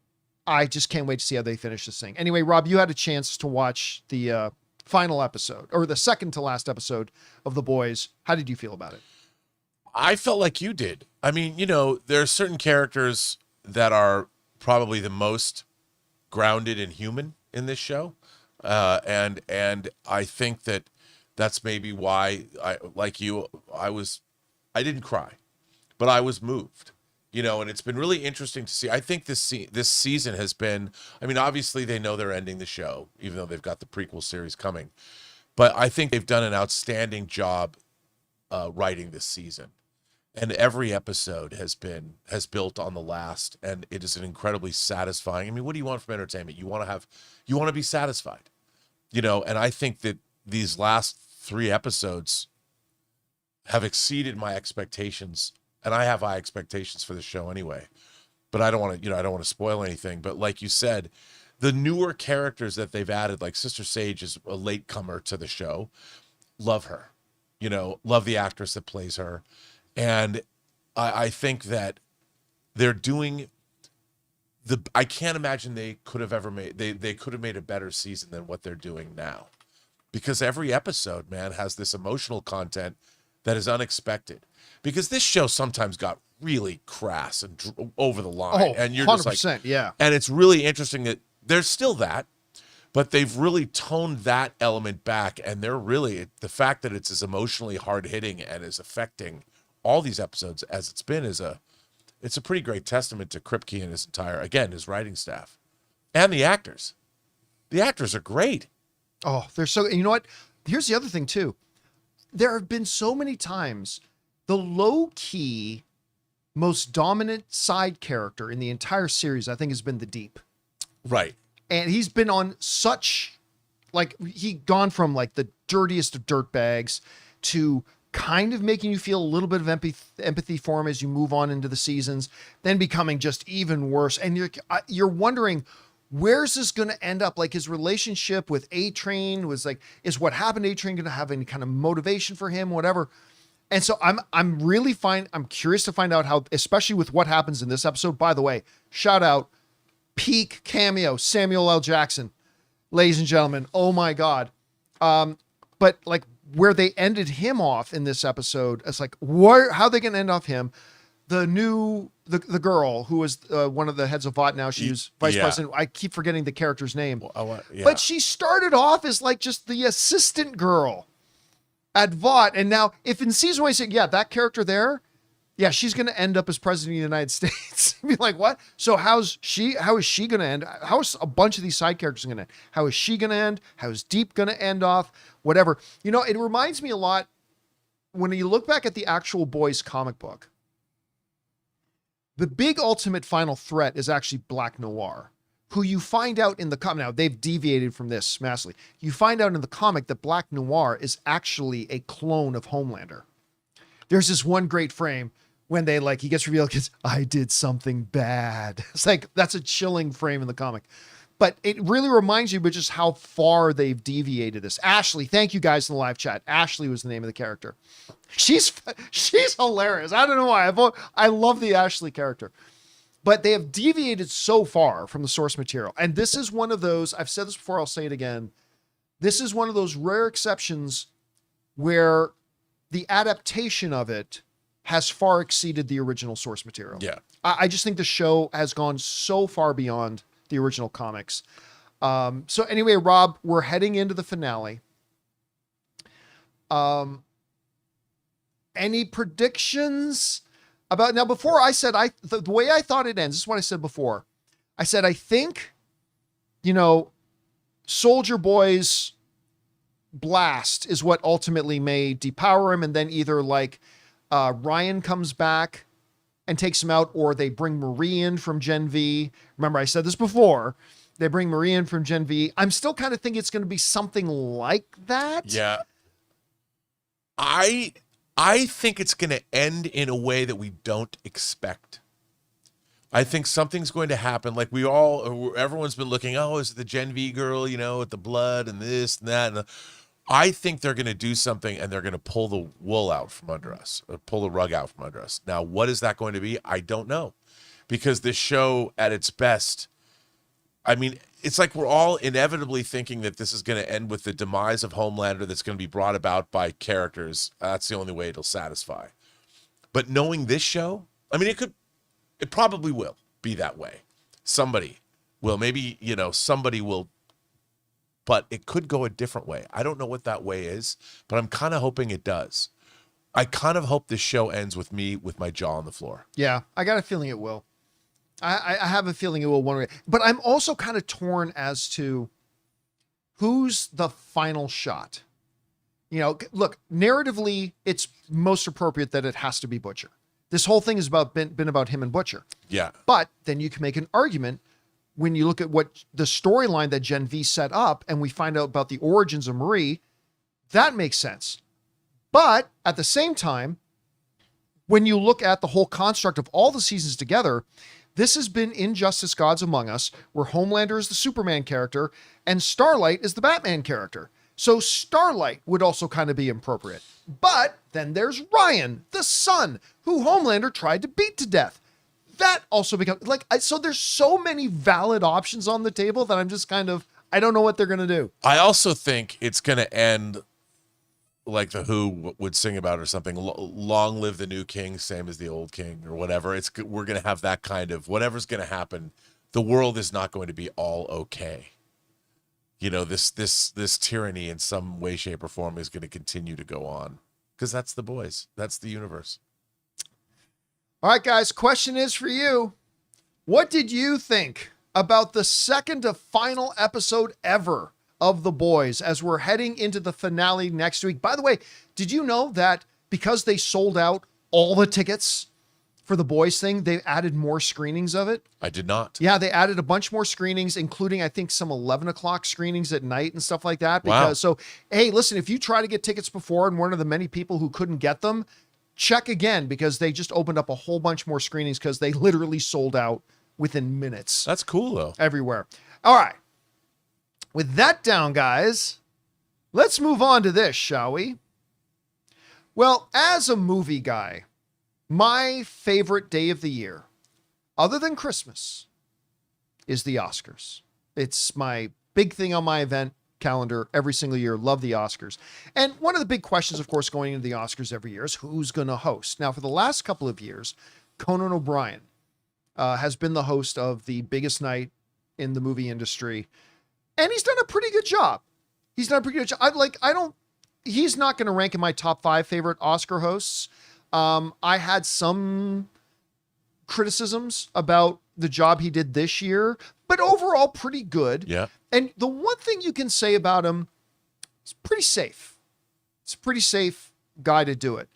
S1: I just can't wait to see how they finish this thing. Anyway, Rob, you had a chance to watch the final episode or the second to last episode of The Boys. How did you feel about it?
S3: I felt like you did. I mean, you know, there are certain characters that are probably the most grounded and human in this show. And I think that that's maybe why I didn't cry, but I was moved. You know, and it's been really interesting to see. I think this season has been, I mean, obviously they know they're ending the show, even though they've got the prequel series coming. But I think they've done an outstanding job writing this season. And every episode has built on the last, and it is an incredibly satisfying. I mean, what do you want from entertainment? You want to be satisfied. And I think that these last 3 episodes have exceeded my expectations, and I have high expectations for the show anyway. But I don't want to, I don't want to spoil anything. But like you said, the newer characters that they've added, like Sister Sage is a latecomer to the show. Love her, love the actress that plays her. And I think that they're doing I can't imagine they could have ever made, they could have made a better season than what they're doing now. Because every episode, man, has this emotional content that is unexpected. Because this show sometimes got really crass and over the line. And you're
S1: 100%,
S3: just like,
S1: yeah.
S3: And it's really interesting that there's still that, but they've really toned that element back. And they're really, the fact that it's as emotionally hard hitting and is affecting all these episodes as it's been it's a pretty great testament to Kripke and his writing staff and the actors. The actors are great.
S1: Oh, they're so, you know what? Here's the other thing too. There have been so many times the low key, most dominant side character in the entire series, I think, has been the Deep.
S3: Right.
S1: And he's been on such, he gone from the dirtiest of dirtbags to kind of making you feel a little bit of empathy for him as you move on into the seasons, then becoming just even worse. And you're wondering, where's this going to end up? His relationship with A-Train was is what happened to A-Train going to have any kind of motivation for him, whatever. And so I'm curious to find out how, especially with what happens in this episode. By the way, shout out, peak cameo, Samuel L. Jackson, ladies and gentlemen. Oh my God. But where they ended him off in this episode, it's how are they going to end off him? The girl who was one of the heads of VOT now, she was vice president. I keep forgetting the character's name. But she started off as just the assistant girl at VOT. And now if in season 1 you say, yeah, that character there, yeah, she's going to end up as president of the United States. Be like, what? So how is she going to end? How is a bunch of these side characters going to end? How is she going to end? How is Deep going to end off? Whatever. It reminds me a lot when you look back at the actual Boys comic book. The big ultimate final threat is actually Black Noir, who you find out in the comic. Now, they've deviated from this massively. You find out in the comic that Black Noir is actually a clone of Homelander. There's this one great frame when they he gets revealed because I did something bad. It's that's a chilling frame in the comic. But it really reminds you of just how far they've deviated this. Ashley, thank you guys in the live chat. Ashley was the name of the character. She's hilarious. I don't know why. I love the Ashley character. But they have deviated so far from the source material. And this is one of those, I've said this before, I'll say it again. This is one of those rare exceptions where the adaptation of it has far exceeded the original source material.
S3: Yeah.
S1: I just think the show has gone so far beyond the original comics. So anyway, Rob, we're heading into the finale. Any predictions about now? Before I said the way I thought it ends. This is what I said before. I said I think, Soldier Boy's blast is what ultimately may depower him, and then either Ryan comes back and takes him out, or they bring Marie in from Gen V. Remember, I said this before. They bring Marie in from Gen V. I'm still kind of thinking it's going to be something like that.
S3: Yeah. I think it's going to end in a way that we don't expect. I think something's going to happen. Everyone's been looking, is it the Gen V girl, with the blood and this and that. And I think they're going to do something and they're going to pull the wool out from under us, or pull the rug out from under us. Now, what is that going to be? I don't know. Because this show at its best, it's we're all inevitably thinking that this is going to end with the demise of Homelander that's going to be brought about by characters. That's the only way it'll satisfy. But knowing this show, it probably will be that way. Somebody will, maybe, somebody will, but it could go a different way. I don't know what that way is, but I'm kind of hoping it does. I kind of hope this show ends with me with my jaw on the floor.
S1: Yeah, I got a feeling it will. I have a feeling it will one way, but I'm also kind of torn as to who's the final shot. Look, narratively, it's most appropriate that it has to be Butcher. This whole thing is been about him and Butcher.
S3: Yeah.
S1: But then you can make an argument when you look at what the storyline that Gen V set up and we find out about the origins of Marie, that makes sense. But at the same time, when you look at the whole construct of all the seasons together, this has been Injustice Gods Among Us, where Homelander is the Superman character and Starlight is the Batman character. So Starlight would also kind of be appropriate. But then there's Ryan, the son, who Homelander tried to beat to death. That also becomes so there's so many valid options on the table that I'm just kind of, I don't know what they're going to do.
S3: I also think it's going to end like the Who would sing about or something. Long live the new king, same as the old king, or whatever. We're going to have that kind of, whatever's going to happen. The world is not going to be all okay. You know, this tyranny in some way, shape, or form is going to continue to go on, because that's the boys. That's the universe.
S1: All right, guys, question is for you. What did you think about the second to final episode ever of The Boys as we're heading into the finale next week? By the way, did you know that because they sold out all the tickets for The Boys thing, they added more screenings of it?
S3: I did not.
S1: Yeah, they added a bunch more screenings, including, I think, some 11 o'clock screenings at night and stuff like that.
S3: Wow.
S1: So, hey, listen, if you try to get tickets before and one of the many people who couldn't get them, check again, because they just opened up a whole bunch more screenings because they literally sold out within minutes.
S3: That's cool, though.
S1: Everywhere. All right. With that down, guys, let's move on to this, shall we? Well, as a movie guy, my favorite day of the year, other than Christmas, is the Oscars. It's my big thing on my event calendar every single year. Love the Oscars. And one of the big questions, of course, going into the Oscars every year is who's going to host. Now, for the last couple of years, Conan O'Brien has been the host of the biggest night in the movie industry. And he's done a pretty good job. He's not going to rank in my top 5 favorite Oscar hosts. I had some criticisms about the job he did this year, but overall pretty good.
S3: Yeah.
S1: And the one thing you can say about him, it's pretty safe. It's a pretty safe guy to do it.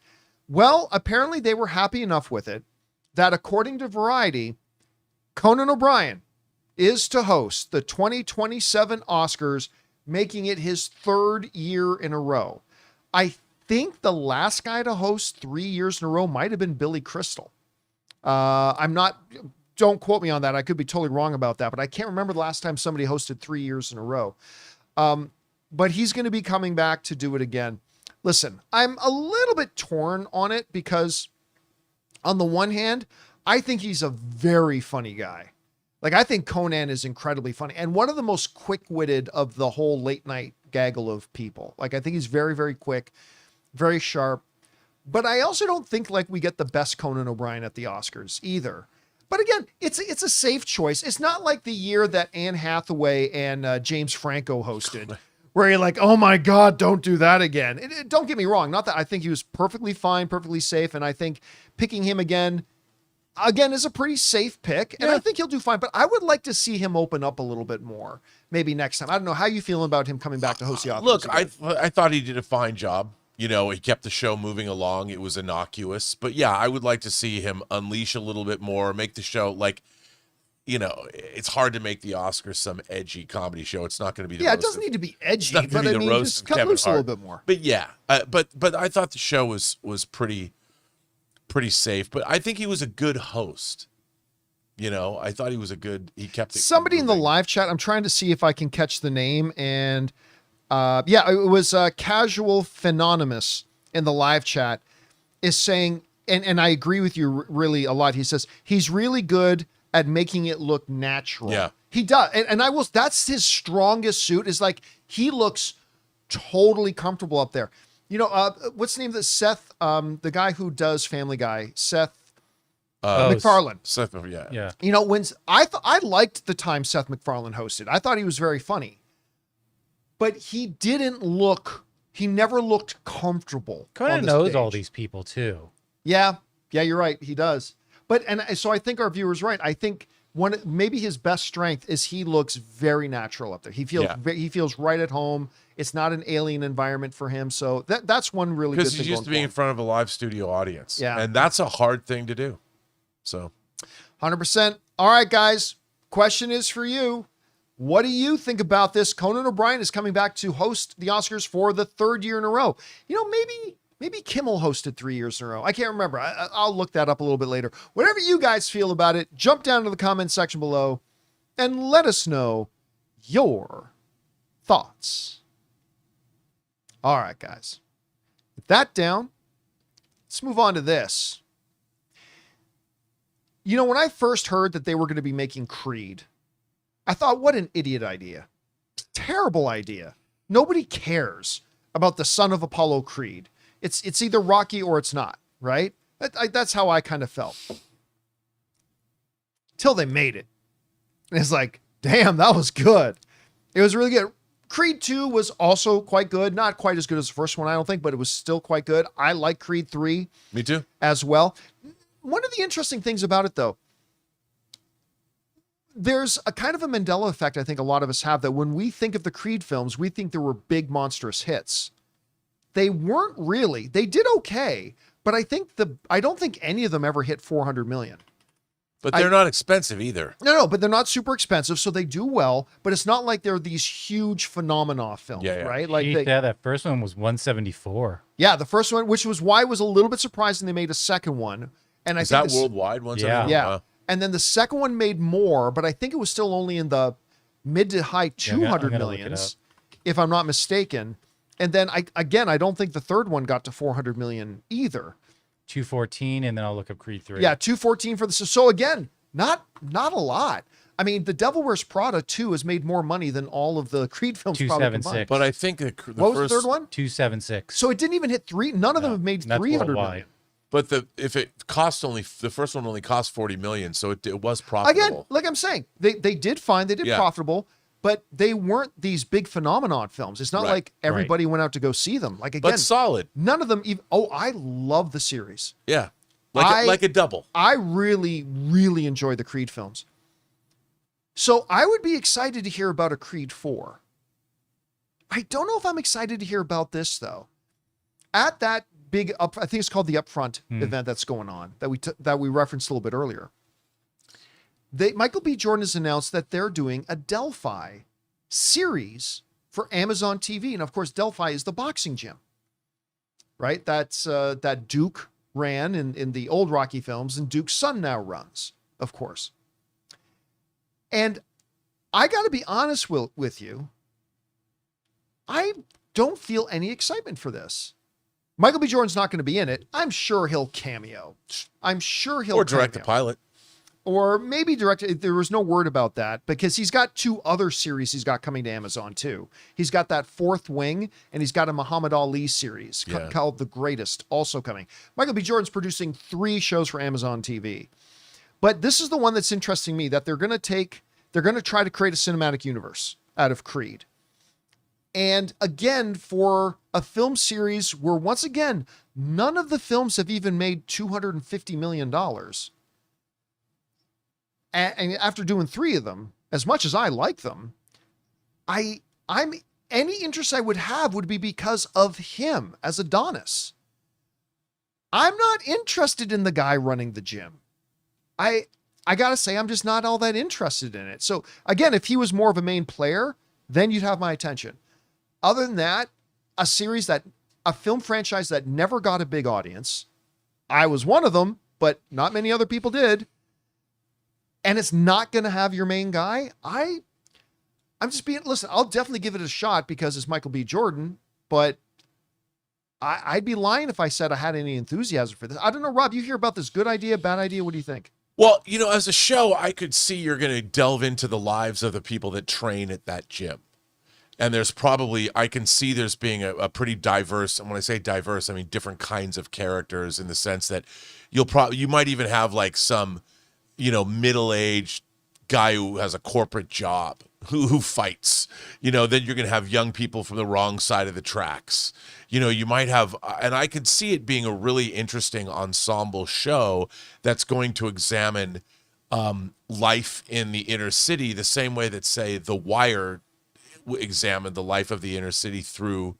S1: Well, apparently they were happy enough with it that, according to Variety, Conan O'Brien is to host the 2027 Oscars, making it his 3rd year in a row. I think the last guy to host 3 years in a row might have been Billy Crystal. Don't quote me on that. I could be totally wrong about that, but I can't remember the last time somebody hosted 3 years in a row. But he's going to be coming back to do it again. Listen, I'm a little bit torn on it because on the one hand, I think he's a very funny guy. Like, I think Conan is incredibly funny and one of the most quick-witted of the whole late night gaggle of people. Like, I think he's very, very quick, very sharp. But I also don't think like we get the best Conan O'Brien at the Oscars either. But again, it's a safe choice. It's not like the year that Anne Hathaway and James Franco hosted, where you're like, oh my God, don't do that again. Don't get me wrong. Not that I think he was perfectly fine, perfectly safe. And I think picking him again is a pretty safe pick. And I think he'll do fine. But I would like to see him open up a little bit more, maybe next time. I don't know. How you feeling about him coming back to host the Oscars?
S3: Look, I thought he did a fine job. You know, he kept the show moving along. It was innocuous. But yeah, I would like to see him unleash a little bit more, make the show like, you know, it's hard to make the Oscars some edgy comedy show. It's not going to be the roast
S1: it doesn't need to be edgy,
S3: but I mean,
S1: just cut loose a little bit more.
S3: But yeah, but I thought the show was pretty safe. But I think he was a good host. You know, I thought he kept it.
S1: Somebody moving. In the live chat, I'm trying to see if I can catch the name, and it was Casual Phenonymous in the live chat is saying, and I agree with you really a lot. He says he's really good at making it look natural. Yeah, he does. And that's his strongest suit, is like, he looks totally comfortable up there. You know, what's the name of this? Seth, the guy who does Family Guy, Seth MacFarlane.
S3: Seth, yeah.
S1: You know, when I liked the time Seth MacFarlane hosted. I thought he was very funny. But he never looked comfortable.
S2: Conan knows all these people too.
S1: Yeah, you're right. He does. So I think our viewer's right. I think maybe his best strength is he looks very natural up there. He feels right at home. It's not an alien environment for him. So that's one really good thing.
S3: Because he's used to being in front of a live studio audience.
S1: Yeah.
S3: And that's a hard thing to do. So
S1: 100%. All right, guys. question is for you. What do you think about this? Conan O'Brien is coming back to host the Oscars for the third year in a row. You know, maybe Kimmel hosted 3 years in a row. I can't remember. I'll look that up a little bit later. Whatever you guys feel about it, jump down to the comment section below and let us know your thoughts. All right, guys. With that down, let's move on to this. You know, when I first heard that they were going to be making Creed, I thought, what an idiot idea. Terrible idea. Nobody cares about the son of Apollo Creed. It's either Rocky or it's not, right? That's how I kind of felt. Till they made it. And it's like, damn, that was good. It was really good. Creed 2 was also quite good. Not quite as good as the first one, I don't think, but it was still quite good. I like Creed 3.
S3: Me too.
S1: As well. One of the interesting things about it, though, there's a kind of a Mandela effect I think a lot of us have, that when we think of the Creed films, we think there were big monstrous hits. They weren't really. They did okay, but I don't think any of them ever hit 400 million.
S3: But they're not expensive either.
S1: No, but they're not super expensive, so they do well, but it's not like they're these huge phenomena films, right? Like
S2: that first one was 174.
S1: Yeah, the first one, which was why I was a little bit surprised when they made a second one. And I think
S3: that worldwide?
S1: Yeah. And then the second one made more, but I think it was still only in the mid to high 200 millions, if I'm not mistaken. And then I don't think the third one got to 400 million either.
S2: 214, and then I'll look up Creed 3.
S1: Yeah, 214 for the. So again, not a lot. I mean, The Devil Wears Prada 2 has made more money than all of the Creed films probably combined.
S3: But I think
S1: what was the third one?
S2: 276.
S1: So it didn't even hit three. None of them have made 300 million.
S3: But if it cost the first one only cost 40 million, so it was profitable.
S1: Again, like I'm saying, they did fine, they did profitable, but they weren't these big phenomenon films. It's not like everybody went out to go see them. Like again,
S3: but solid.
S1: None of them even. Oh, I love the series.
S3: Yeah, like a double.
S1: I really, really enjoy the Creed films. So I would be excited to hear about a Creed 4. I don't know if I'm excited to hear about this though. At that big I think it's called the Upfront event that's going on that we referenced a little bit earlier. Michael B. Jordan has announced that they're doing a Delphi series for Amazon TV, and of course, Delphi is the boxing gym, right? That's that Duke ran in the old Rocky films, and Duke's son now runs, of course. And I got to be honest with you, I don't feel any excitement for this. Michael B. Jordan's not going to be in it. I'm sure he'll cameo. I'm sure he'll
S3: direct the pilot.
S1: Or maybe direct. There was no word about that because he's got 2 other series he's got coming to Amazon too. He's got that Fourth Wing, and he's got a Muhammad Ali series called The Greatest also coming. Michael B. Jordan's producing 3 shows for Amazon TV. But this is the one that's interesting me, that they're going to try to create a cinematic universe out of Creed. And again, for a film series where, once again, none of the films have even made $250 million. And after doing 3 of them, as much as I like them, I'm any interest I would have would be because of him as Adonis. I'm not interested in the guy running the gym. I gotta say, I'm just not all that interested in it. So again, if he was more of a main player, then you'd have my attention. Other than that, a film franchise that never got a big audience. I was one of them, but not many other people did. And it's not going to have your main guy. I'm just listen, I'll definitely give it a shot because it's Michael B. Jordan, but I'd be lying if I said I had any enthusiasm for this. I don't know, Rob, you hear about this good idea, bad idea? What do you think?
S3: Well, as a show, I could see you're going to delve into the lives of the people that train at that gym. And I can see there's being a pretty diverse, and when I say diverse, I mean different kinds of characters, in the sense that you might even have like some, middle-aged guy who has a corporate job who fights. Then you're going to have young people from the wrong side of the tracks. You might have, and I could see it being a really interesting ensemble show that's going to examine life in the inner city the same way that, say, The Wire examined the life of the inner city through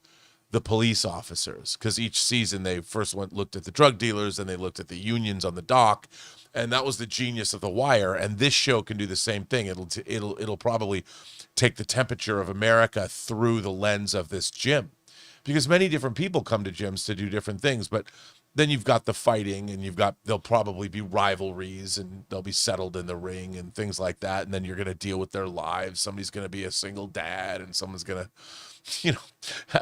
S3: the police officers, because each season they first looked at the drug dealers and they looked at the unions on the dock, and that was the genius of The Wire. And this show can do the same thing. It'll probably take the temperature of America through the lens of this gym, because many different people come to gyms to do different things. But then you've got the fighting, and there'll probably be rivalries, and they'll be settled in the ring and things like that. And then you're going to deal with their lives. Somebody's going to be a single dad, and someone's going to,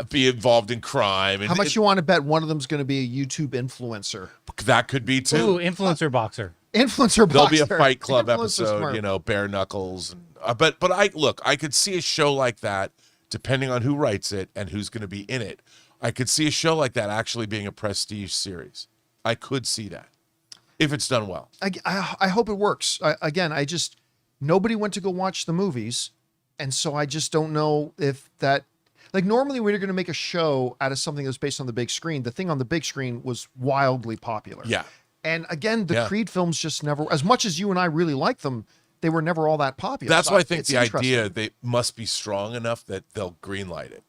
S3: be involved in crime. And
S1: how much you want to bet one of them's going to be a YouTube influencer?
S3: That could be too.
S2: Ooh, influencer boxer.
S1: Influencer boxer.
S3: There'll be a Fight Club
S1: Influencer
S3: episode,
S1: smart.
S3: bare knuckles. But I could see a show like that, depending on who writes it and who's going to be in it. I could see a show like that actually being a prestige series. I could see that if it's done well.
S1: I hope it works. Nobody went to go watch the movies, and so I just don't know if that. Like, normally when you're going to make a show out of something that's based on the big screen, the thing on the big screen was wildly popular.
S3: Yeah.
S1: And again, the Creed films just never, as much as you and I really like them, they were never all that popular.
S3: That's
S1: So
S3: why I think
S1: it's
S3: the
S1: interesting.
S3: idea, they must be strong enough that they'll greenlight it.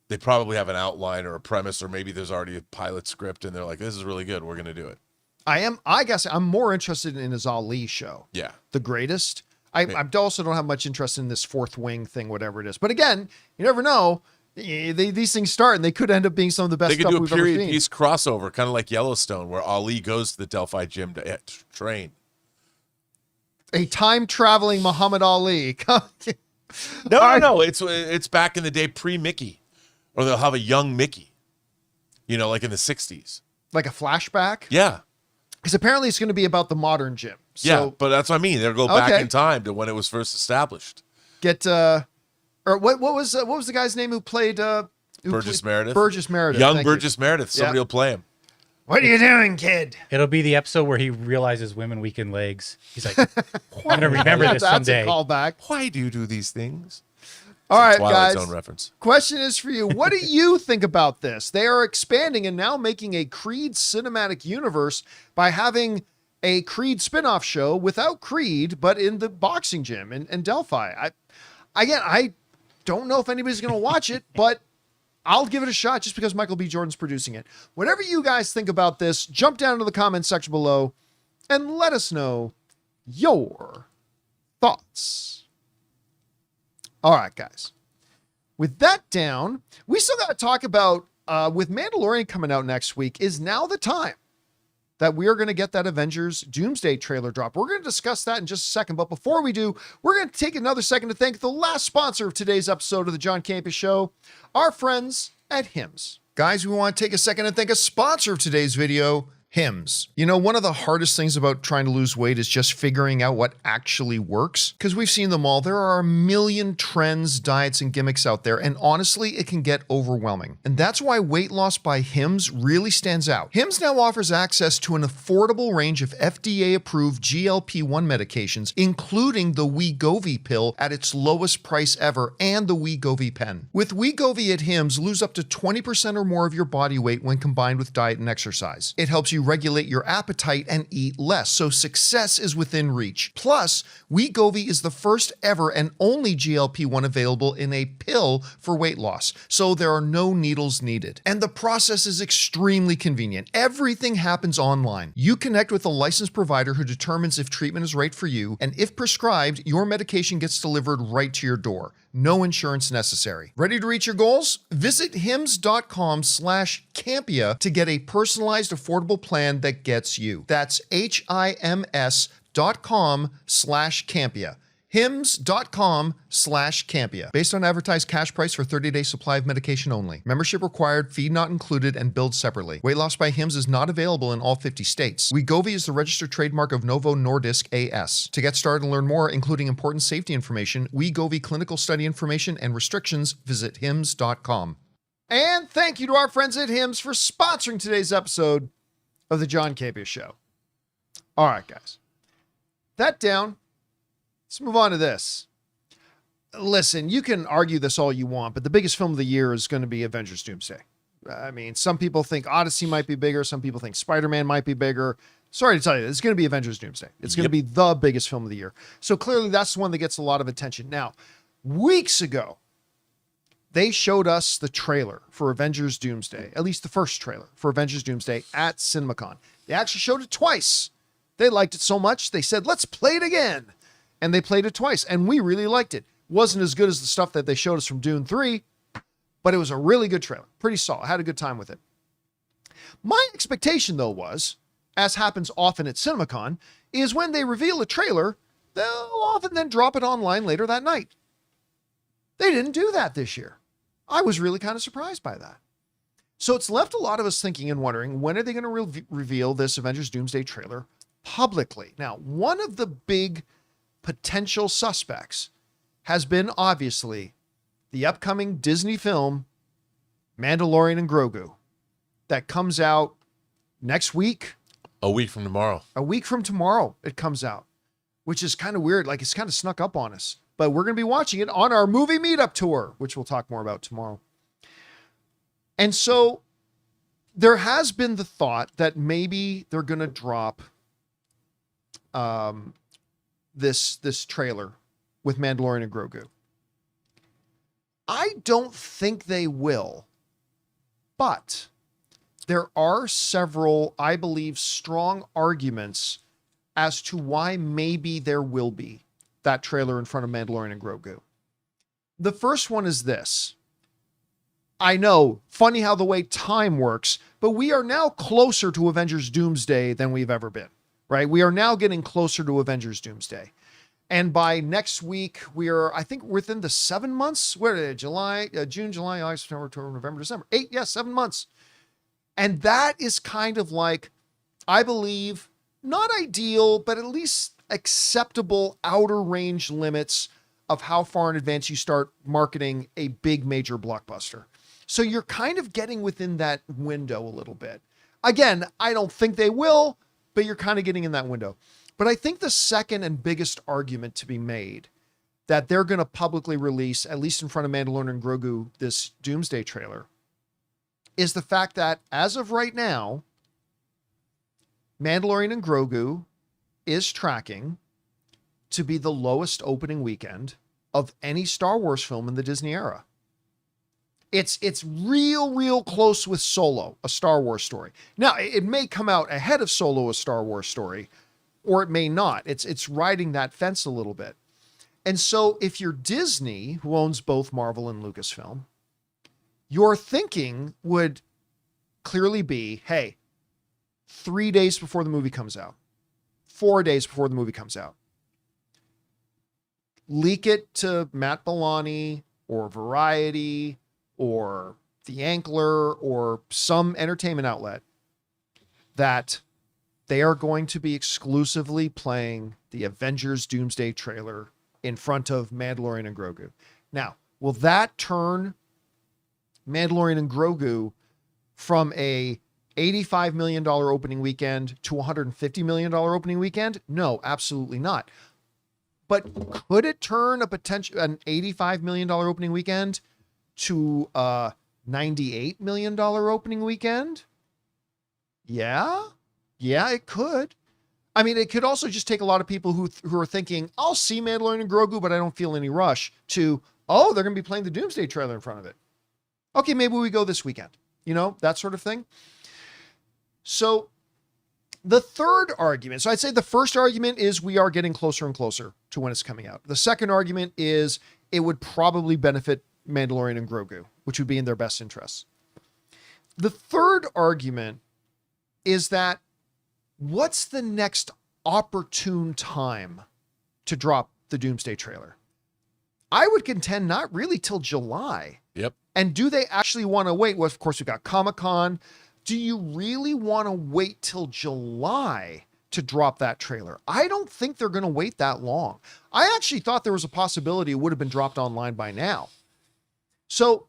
S3: They probably have an outline or a premise, or maybe there's already a pilot script and they're like, this is really good, we're going to do it.
S1: I guess I'm more interested in his Ali show.
S3: Yeah.
S1: The Greatest. I also don't have much interest in this Fourth Wing thing, whatever it is. But again, you never know. These things start, and they could end up being some of the best
S3: They could
S1: stuff
S3: do a
S1: we've ever
S3: period
S1: seen.
S3: piece crossover, kind of like Yellowstone, where Ali goes to the Delphi gym to train.
S1: A time-traveling Muhammad Ali.
S3: No. It's back in the day pre-Mickey. Or they'll have a young Mickey, like in the 60s.
S1: Like a flashback?
S3: Yeah.
S1: Because apparently it's going to be about the modern gym. So
S3: Yeah, but that's what I mean. They'll go back
S1: Okay.
S3: in time to when it was first established.
S1: or what was the guy's name who played
S3: Burgess Meredith.
S1: Burgess Meredith.
S3: Young
S1: Thank you.
S3: Burgess Meredith. Somebody will play him.
S1: What are you doing, kid?
S2: It'll be the episode where he realizes women weaken legs. He's like, I'm going to remember this
S1: That's
S2: someday.
S1: a callback.
S3: Why do you do these things?
S1: All right,
S3: Twilight
S1: guys.
S3: Zone reference.
S1: Question is for you. What do you think about this? They are expanding and now making a Creed cinematic universe by having a Creed spinoff show without Creed, but in the boxing gym in Delphi. I don't know if anybody's going to watch it, but I'll give it a shot just because Michael B. Jordan's producing it. Whatever you guys think about this, jump down to the comments section below and let us know your thoughts. All right, guys. With that down, we still got to talk about, with Mandalorian coming out next week, is now the time that we are going to get that Avengers Doomsday trailer drop. We're going to discuss that in just a second, but before we do, we're going to take another second to thank the last sponsor of today's episode of the John Campea Show, our friends at Hims. Guys, we want to take a second and thank a sponsor of today's video, Hims. One of the hardest things about trying to lose weight is just figuring out what actually works. Because we've seen them all. There are a million trends, diets, and gimmicks out there, and honestly, it can get overwhelming. And that's why weight loss by Hims really stands out. Hims now offers access to an affordable range of FDA-approved GLP-1 medications, including the Wegovy pill at its lowest price ever, and the Wegovy pen. With Wegovy at Hims, lose up to 20% or more of your body weight when combined with diet and exercise. It helps you regulate your appetite and eat less, so success is within reach. Plus, Wegovy is the first ever and only GLP-1 available in a pill for weight loss, so there are no needles needed. And the process is extremely convenient. Everything happens online. You connect with a licensed provider who determines if treatment is right for you, and if prescribed, your medication gets delivered right to your door. No insurance necessary. Ready to reach your goals? Visit hims.com/Campea to get a personalized, affordable plan that gets you. That's HIMS.com/Campea. hims.com/Campea. Based on advertised cash price for 30-day supply of medication only. Membership required, fee not included, and billed separately. Weight loss by Hims is not available in all 50 states. Wegovy is the registered trademark of Novo Nordisk A.S. To get started and learn more, including important safety information, Wegovy clinical study information, and restrictions, visit hims.com. And thank you to our friends at Hims for sponsoring today's episode of the John Campea Show. All right, guys. That down. Let's move on to this. Listen, you can argue this all you want, but the biggest film of the year is going to be Avengers Doomsday. I mean, some people think Odyssey might be bigger. Some people think Spider-Man might be bigger. Sorry to tell you, it's going to be Avengers Doomsday. It's going to be the biggest film of the year. So clearly that's the one that gets a lot of attention. Now, weeks ago, they showed us the trailer for Avengers Doomsday, at least the first trailer for Avengers Doomsday at CinemaCon. They actually showed it twice. They liked it so much, they said, let's play it again. And they played it twice, and we really liked it. Wasn't as good as the stuff that they showed us from Dune 3, but it was a really good trailer. Pretty solid. I had a good time with it. My expectation, though, was, as happens often at CinemaCon, is when they reveal a trailer, they'll often then drop it online later that night. They didn't do that this year. I was really kind of surprised by that. So it's left a lot of us thinking and wondering, when are they going to reveal this Avengers Doomsday trailer publicly? Now, one of the big potential suspects has been obviously the upcoming Disney film, Mandalorian and Grogu, that comes out next week.
S3: A week from tomorrow.
S1: A week from tomorrow it comes out, which is kind of weird. Like, it's kind of snuck up on us. But we're going to be watching it on our movie meetup tour, which we'll talk more about tomorrow. And so there has been the thought that maybe they're going to drop this trailer with Mandalorian and Grogu. I don't think they will, but there are several, I believe, strong arguments as to why maybe there will be that trailer in front of Mandalorian and Grogu. The first one is this. I know, funny how the way time works, but we are now closer to Avengers Doomsday than we've ever been, right? We are now getting closer to Avengers Doomsday. And by next week, we are, I think, within the 7 months. Where did June, July, August, September, October, November, December. 7 months. And that is kind of like, I believe, not ideal, but at least acceptable outer range limits of how far in advance you start marketing a big major blockbuster. So you're kind of getting within that window a little bit. Again, I don't think they will, but you're kind of getting in that window. But I think the second and biggest argument to be made that they're going to publicly release, at least in front of Mandalorian and Grogu, this Doomsday trailer, is the fact that as of right now, Mandalorian and Grogu is tracking to be the lowest opening weekend of any Star Wars film in the Disney era. It's real close with Solo, a Star Wars story. Now, it may come out ahead of Solo, a Star Wars story, or it may not. It's riding that fence a little bit. And so if you're Disney, who owns both Marvel and Lucasfilm, your thinking would clearly be, hey, 3 days before the movie comes out, 4 days before the movie comes out, leak it to Matt Bellani or Variety or The Ankler or some entertainment outlet that they are going to be exclusively playing the Avengers Doomsday trailer in front of Mandalorian and Grogu. Now, will that turn Mandalorian and Grogu from a $85 million opening weekend to $150 million opening weekend? No, absolutely not. But could it turn an $85 million opening weekend to a $98 million opening weekend? Yeah, it could. I mean, it could also just take a lot of people who are thinking, I'll see Mandalorian and Grogu, but I don't feel any rush, to, oh, they're going to be playing the Doomsday trailer in front of it. Okay, maybe we go this weekend. You know, that sort of thing. So the third argument, so I'd say the first argument is we are getting closer and closer to when it's coming out. The second argument is it would probably benefit Mandalorian and Grogu, which would be in their best interests. The third argument is that what's the next opportune time to drop the Doomsday trailer? I would contend not really till July.
S3: Yep.
S1: And do they actually want to wait? Well, of course, we've got Comic-Con. Do you really want to wait till July to drop that trailer? I don't think they're going to wait that long. I actually thought there was a possibility it would have been dropped online by now. So,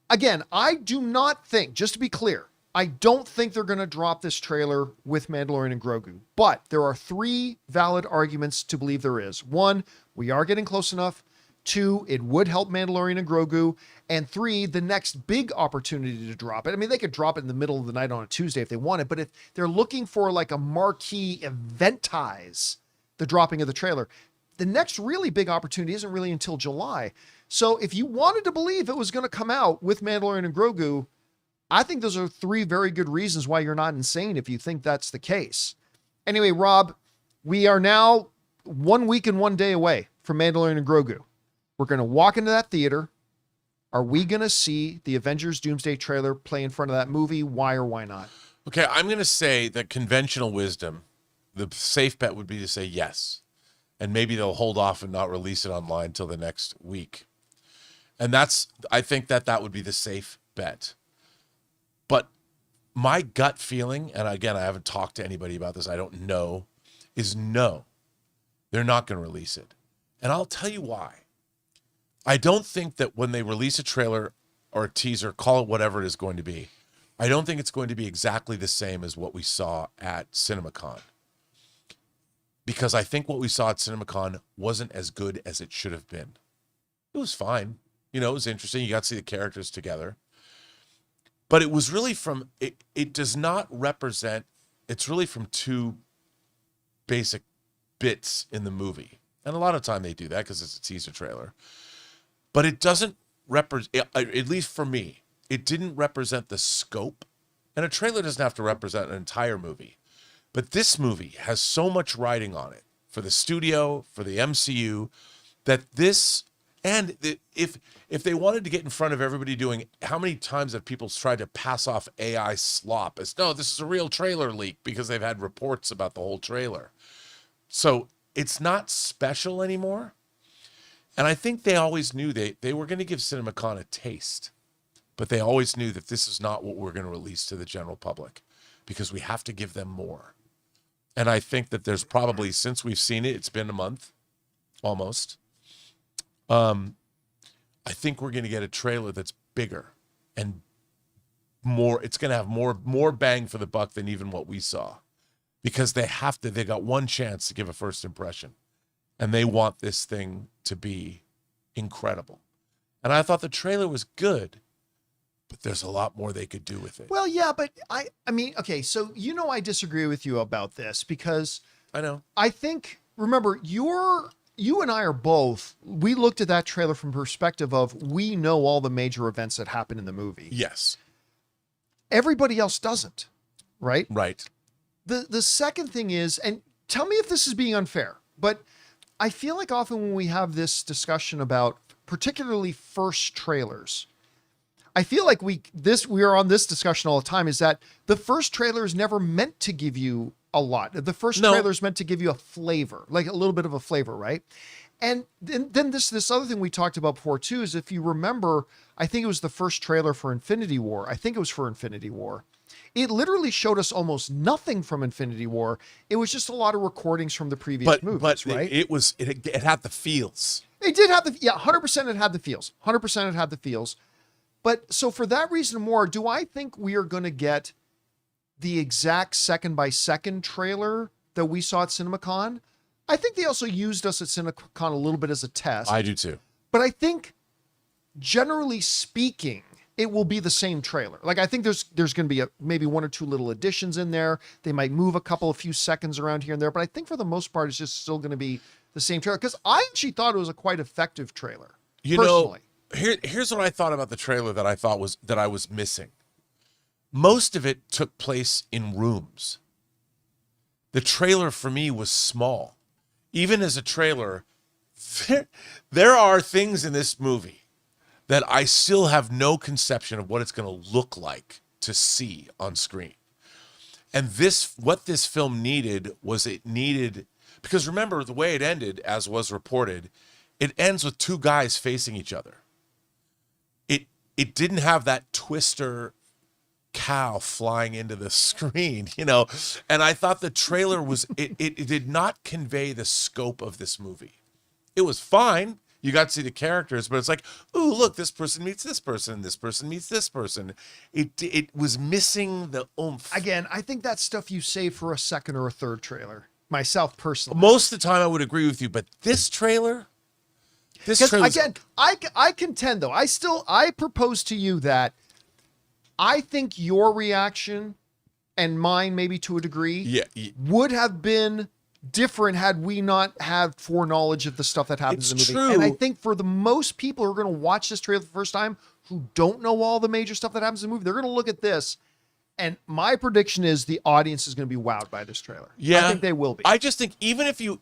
S1: again, I do not think, just to be clear, I don't think they're going to drop this trailer with Mandalorian and Grogu. But there are three valid arguments to believe there is. One, we are getting close enough. Two, it would help Mandalorian and Grogu. And three, the next big opportunity to drop it. I mean, they could drop it in the middle of the night on a Tuesday if they wanted, but if they're looking for like a marquee eventize the dropping of the trailer, the next really big opportunity isn't really until July. So if you wanted to believe it was going to come out with Mandalorian and Grogu, I think those are 3 very good reasons why you're not insane if you think that's the case. Anyway, Rob, we are now 1 week and 1 day away from Mandalorian and Grogu. We're going to walk into that theater. Are we going to see the Avengers Doomsday trailer play in front of that movie? Why or why not?
S3: Okay, I'm going to say that conventional wisdom, the safe bet would be to say yes. And maybe they'll hold off and not release it online till the next week. And I think that would be the safe bet. But my gut feeling, and again, I haven't talked to anybody about this, I don't know, is no, they're not going to release it. And I'll tell you why. I don't think that when they release a trailer or a teaser, call it whatever it is going to be, I don't think it's going to be exactly the same as what we saw at CinemaCon. Because I think what we saw at CinemaCon wasn't as good as it should have been. It was fine. You know, it was interesting. You got to see the characters together. But it was really it does not represent, it's really from 2 basic bits in the movie. And a lot of time they do that because it's a teaser trailer. But it doesn't represent, at least for me, it didn't represent the scope. And a trailer doesn't have to represent an entire movie. But this movie has so much riding on it for the studio, for the MCU, that this, and if they wanted to get in front of everybody doing, how many times have people tried to pass off AI slop as, no, this is a real trailer leak because they've had reports about the whole trailer. So it's not special anymore. And I think they always knew they were going to give CinemaCon a taste, but they always knew that this is not what we're going to release to the general public because we have to give them more. And I think that there's probably, since we've seen it, it's been a month almost. I think we're going to get a trailer that's bigger and more. It's going to have more bang for the buck than even what we saw because they got one chance to give a first impression. And they want this thing to be incredible. And I thought the trailer was good, but there's a lot more they could do with it.
S1: Well, yeah, but I mean, okay, so I disagree with you about this because
S3: I know.
S1: I think, remember, you and I are both, we looked at that trailer from perspective of we know all the major events that happen in the movie.
S3: Yes.
S1: Everybody else doesn't, right?
S3: Right.
S1: The second thing is, and tell me if this is being unfair, but I feel like often when we have this discussion about particularly first trailers, I feel like we are on this discussion all the time, is that the first trailer is never meant to give you a lot. The first trailer is meant to give you a flavor, like a little bit of a flavor, right? And then this other thing we talked about before too is, if you remember, I think it was the first trailer for Infinity War. I think it was for Infinity War. It literally showed us almost nothing from Infinity War. It was just a lot of recordings from the previous movies, right?
S3: It had the feels.
S1: It did have 100% it had the feels. 100% it had the feels. But so for that reason more, do I think we are going to get the exact second by second trailer that we saw at CinemaCon? I think they also used us at CinemaCon a little bit as a test.
S3: I do too.
S1: But I think, generally speaking, it will be the same trailer. Like, I think there's going to be maybe 1 or 2 little additions in there. They might move a few seconds around here and there, but I think for the most part, it's just still going to be the same trailer. Because I actually thought it was a quite effective trailer. Personally.
S3: Here's what I thought about the trailer that I was missing. Most of it took place in rooms. The trailer for me was small. Even as a trailer, there are things in this movie that I still have no conception of what it's going to look like to see on screen. And what this film needed, because remember the way it ended, as was reported, it ends with 2 guys facing each other. It didn't have that twister cow flying into the screen, and I thought the trailer it did not convey the scope of this movie. It was fine. You got to see the characters, but it's like, ooh, look, this person meets this person, and this person meets this person. It was missing the oomph.
S1: Again, I think that's stuff you save for a second or a third trailer. Myself personally,
S3: most of the time I would agree with you, but this trailer.
S1: Again, I contend though. I propose to you that I think your reaction and mine, maybe to a degree, would have been different had we not had foreknowledge of the stuff that happens in the movie.
S3: True.
S1: And I think for the most people who are going to watch this trailer for the first time, who don't know all the major stuff that happens in the movie, they're going to look at this. And my prediction is the audience is going to be wowed by this trailer.
S3: Yeah,
S1: I think they will be.
S3: I just think even if you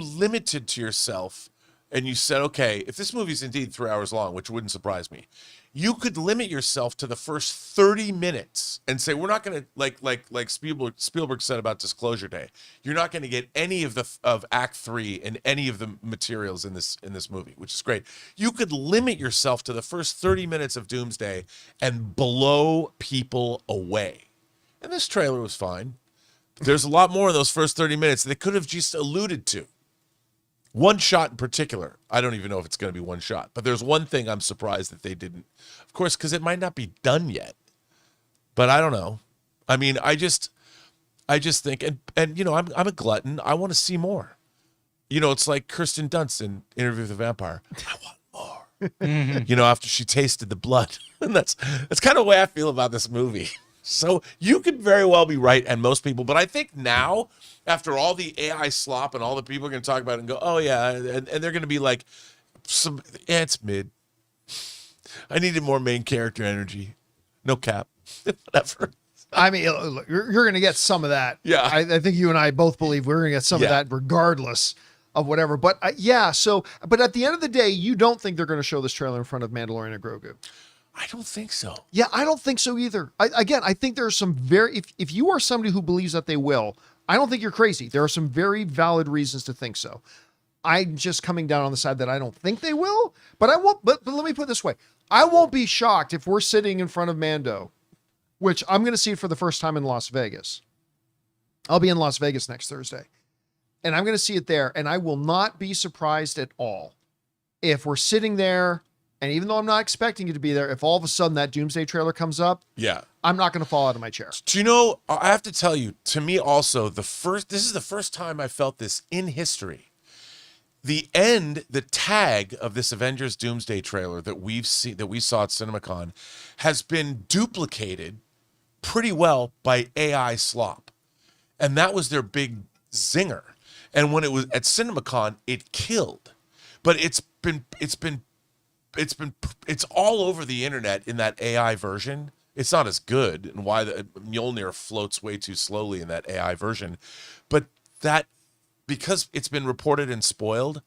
S3: limited to yourself and you said, okay, if this movie's indeed 3 hours long, which wouldn't surprise me, you could limit yourself to the first 30 minutes and say, we're not going to like Spielberg said about Disclosure Day. You're not going to get any of Act 3 and any of the materials in this movie, which is great. You could limit yourself to the first 30 minutes of Doomsday and blow people away. And this trailer was fine. But there's a lot more in those first 30 minutes they could have just alluded to. One shot in particular, I don't even know if it's going to be one shot, but there's one thing I'm surprised that they didn't. Of course, because it might not be done yet, but I don't know. I mean, I just think, and you know, I'm a glutton. I want to see more. You know, it's like Kirsten Dunst in Interview with the Vampire. I want more. You know, after she tasted the blood, and that's kind of the way I feel about this movie. So you could very well be right, and most people, but I think now, after all the AI slop and all the people are going to talk about it and go, oh yeah, and they're going to be like, it's mid. I needed more main character energy. No cap. Whatever.
S1: I mean, look, you're going to get some of that.
S3: Yeah.
S1: I think you and I both believe we're going to get some of that regardless of whatever. But but at the end of the day, you don't think they're going to show this trailer in front of Mandalorian and Grogu.
S3: I don't think so.
S1: Yeah, I don't think so either. I think there are some if you are somebody who believes that they will, I don't think you're crazy. There are some very valid reasons to think so. I'm just coming down on the side that I don't think they will, but I won't. But let me put it this way. I won't be shocked if we're sitting in front of Mando, which I'm going to see it for the first time in Las Vegas. I'll be in Las Vegas next Thursday, and I'm going to see it there, and I will not be surprised at all if we're sitting there. And even though I'm not expecting you to be there, if all of a sudden that Doomsday trailer comes up, I'm not going to fall out of my chair.
S3: Do you know, I have to tell you, to me also, this is the first time I felt this in history. The tag of this Avengers Doomsday trailer that we saw at CinemaCon has been duplicated pretty well by AI slop. And that was their big zinger. And when it was at CinemaCon, it killed. But it's all over the internet in that AI version. It's not as good, and why the Mjolnir floats way too slowly in that AI version. But that, because it's been reported and spoiled,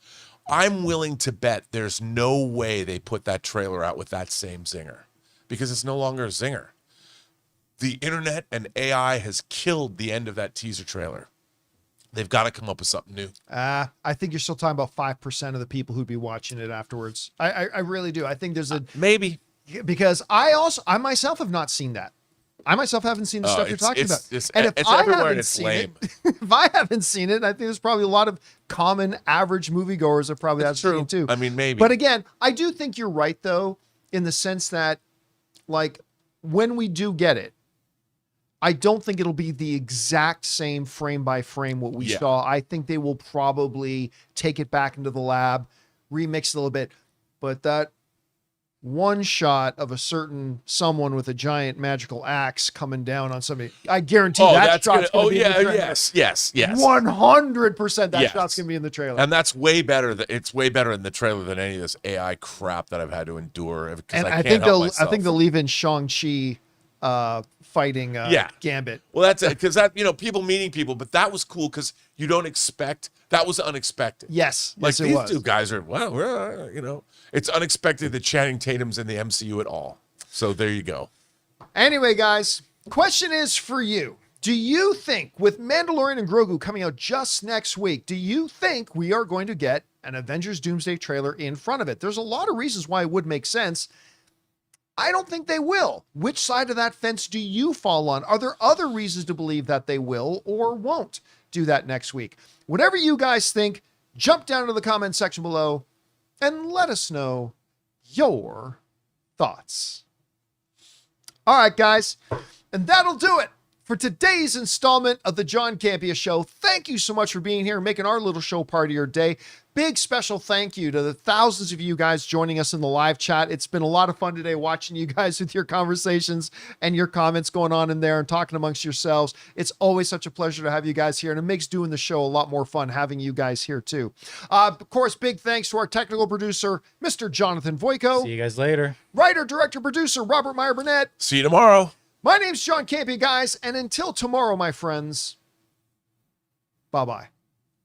S3: I'm willing to bet there's no way they put that trailer out with that same zinger, because it's no longer a zinger. The internet and AI has killed the end of that teaser trailer. They've got to come up with something new.
S1: I think you're still talking about 5% of the people who'd be watching it afterwards. I really do. I think there's
S3: maybe,
S1: because I myself have not seen that. I myself haven't seen the stuff you're talking about.
S3: And if I haven't seen it,
S1: if I haven't seen it, I think there's probably a lot of common average moviegoers that probably haven't seen it too.
S3: I mean, maybe.
S1: But again, I do think you're right though, in the sense that, like, when we do get it, I don't think it'll be the exact same frame by frame what we saw. I think they will probably take it back into the lab, remix it a little bit. But that one shot of a certain someone with a giant magical axe coming down on somebody, I guarantee that shot's going to be in the trailer.
S3: Yes.
S1: 100% that shot's going to be in the trailer.
S3: And that's way better. It's way better in the trailer than any of this AI crap that I've had to endure.
S1: And I think they'll leave in Shang-Chi fighting Gambit.
S3: Well, that's it, because that, people meeting people, but that was cool because you don't expect, that was unexpected.
S1: Yes,
S3: like these two guys are, it's unexpected that Channing Tatum's in the MCU at all. So there you go.
S1: Anyway, guys, question is for you. Do you think, with Mandalorian and Grogu coming out just next week, do you think we are going to get an Avengers Doomsday trailer in front of it? There's a lot of reasons why it would make sense. I don't think they will. Which side of that fence do you fall on? Are there other reasons to believe that they will or won't do that next week? Whatever you guys think, jump down to the comment section below and let us know your thoughts. All right, guys, and that'll do it for today's installment of the John Campea Show. Thank you so much for being here and making our little show part of your day. Big special thank you to the thousands of you guys joining us in the live chat. It's been a lot of fun today watching you guys with your conversations and your comments going on in there and talking amongst yourselves. It's always such a pleasure to have you guys here, and it makes doing the show a lot more fun having you guys here too. Of course, big thanks to our technical producer, Mr. Jonathan Voico.
S2: See you guys later.
S1: Writer, director, producer, Robert Meyer Burnett.
S3: See you tomorrow.
S1: My name's John Campea, guys, and until tomorrow, my friends, bye-bye.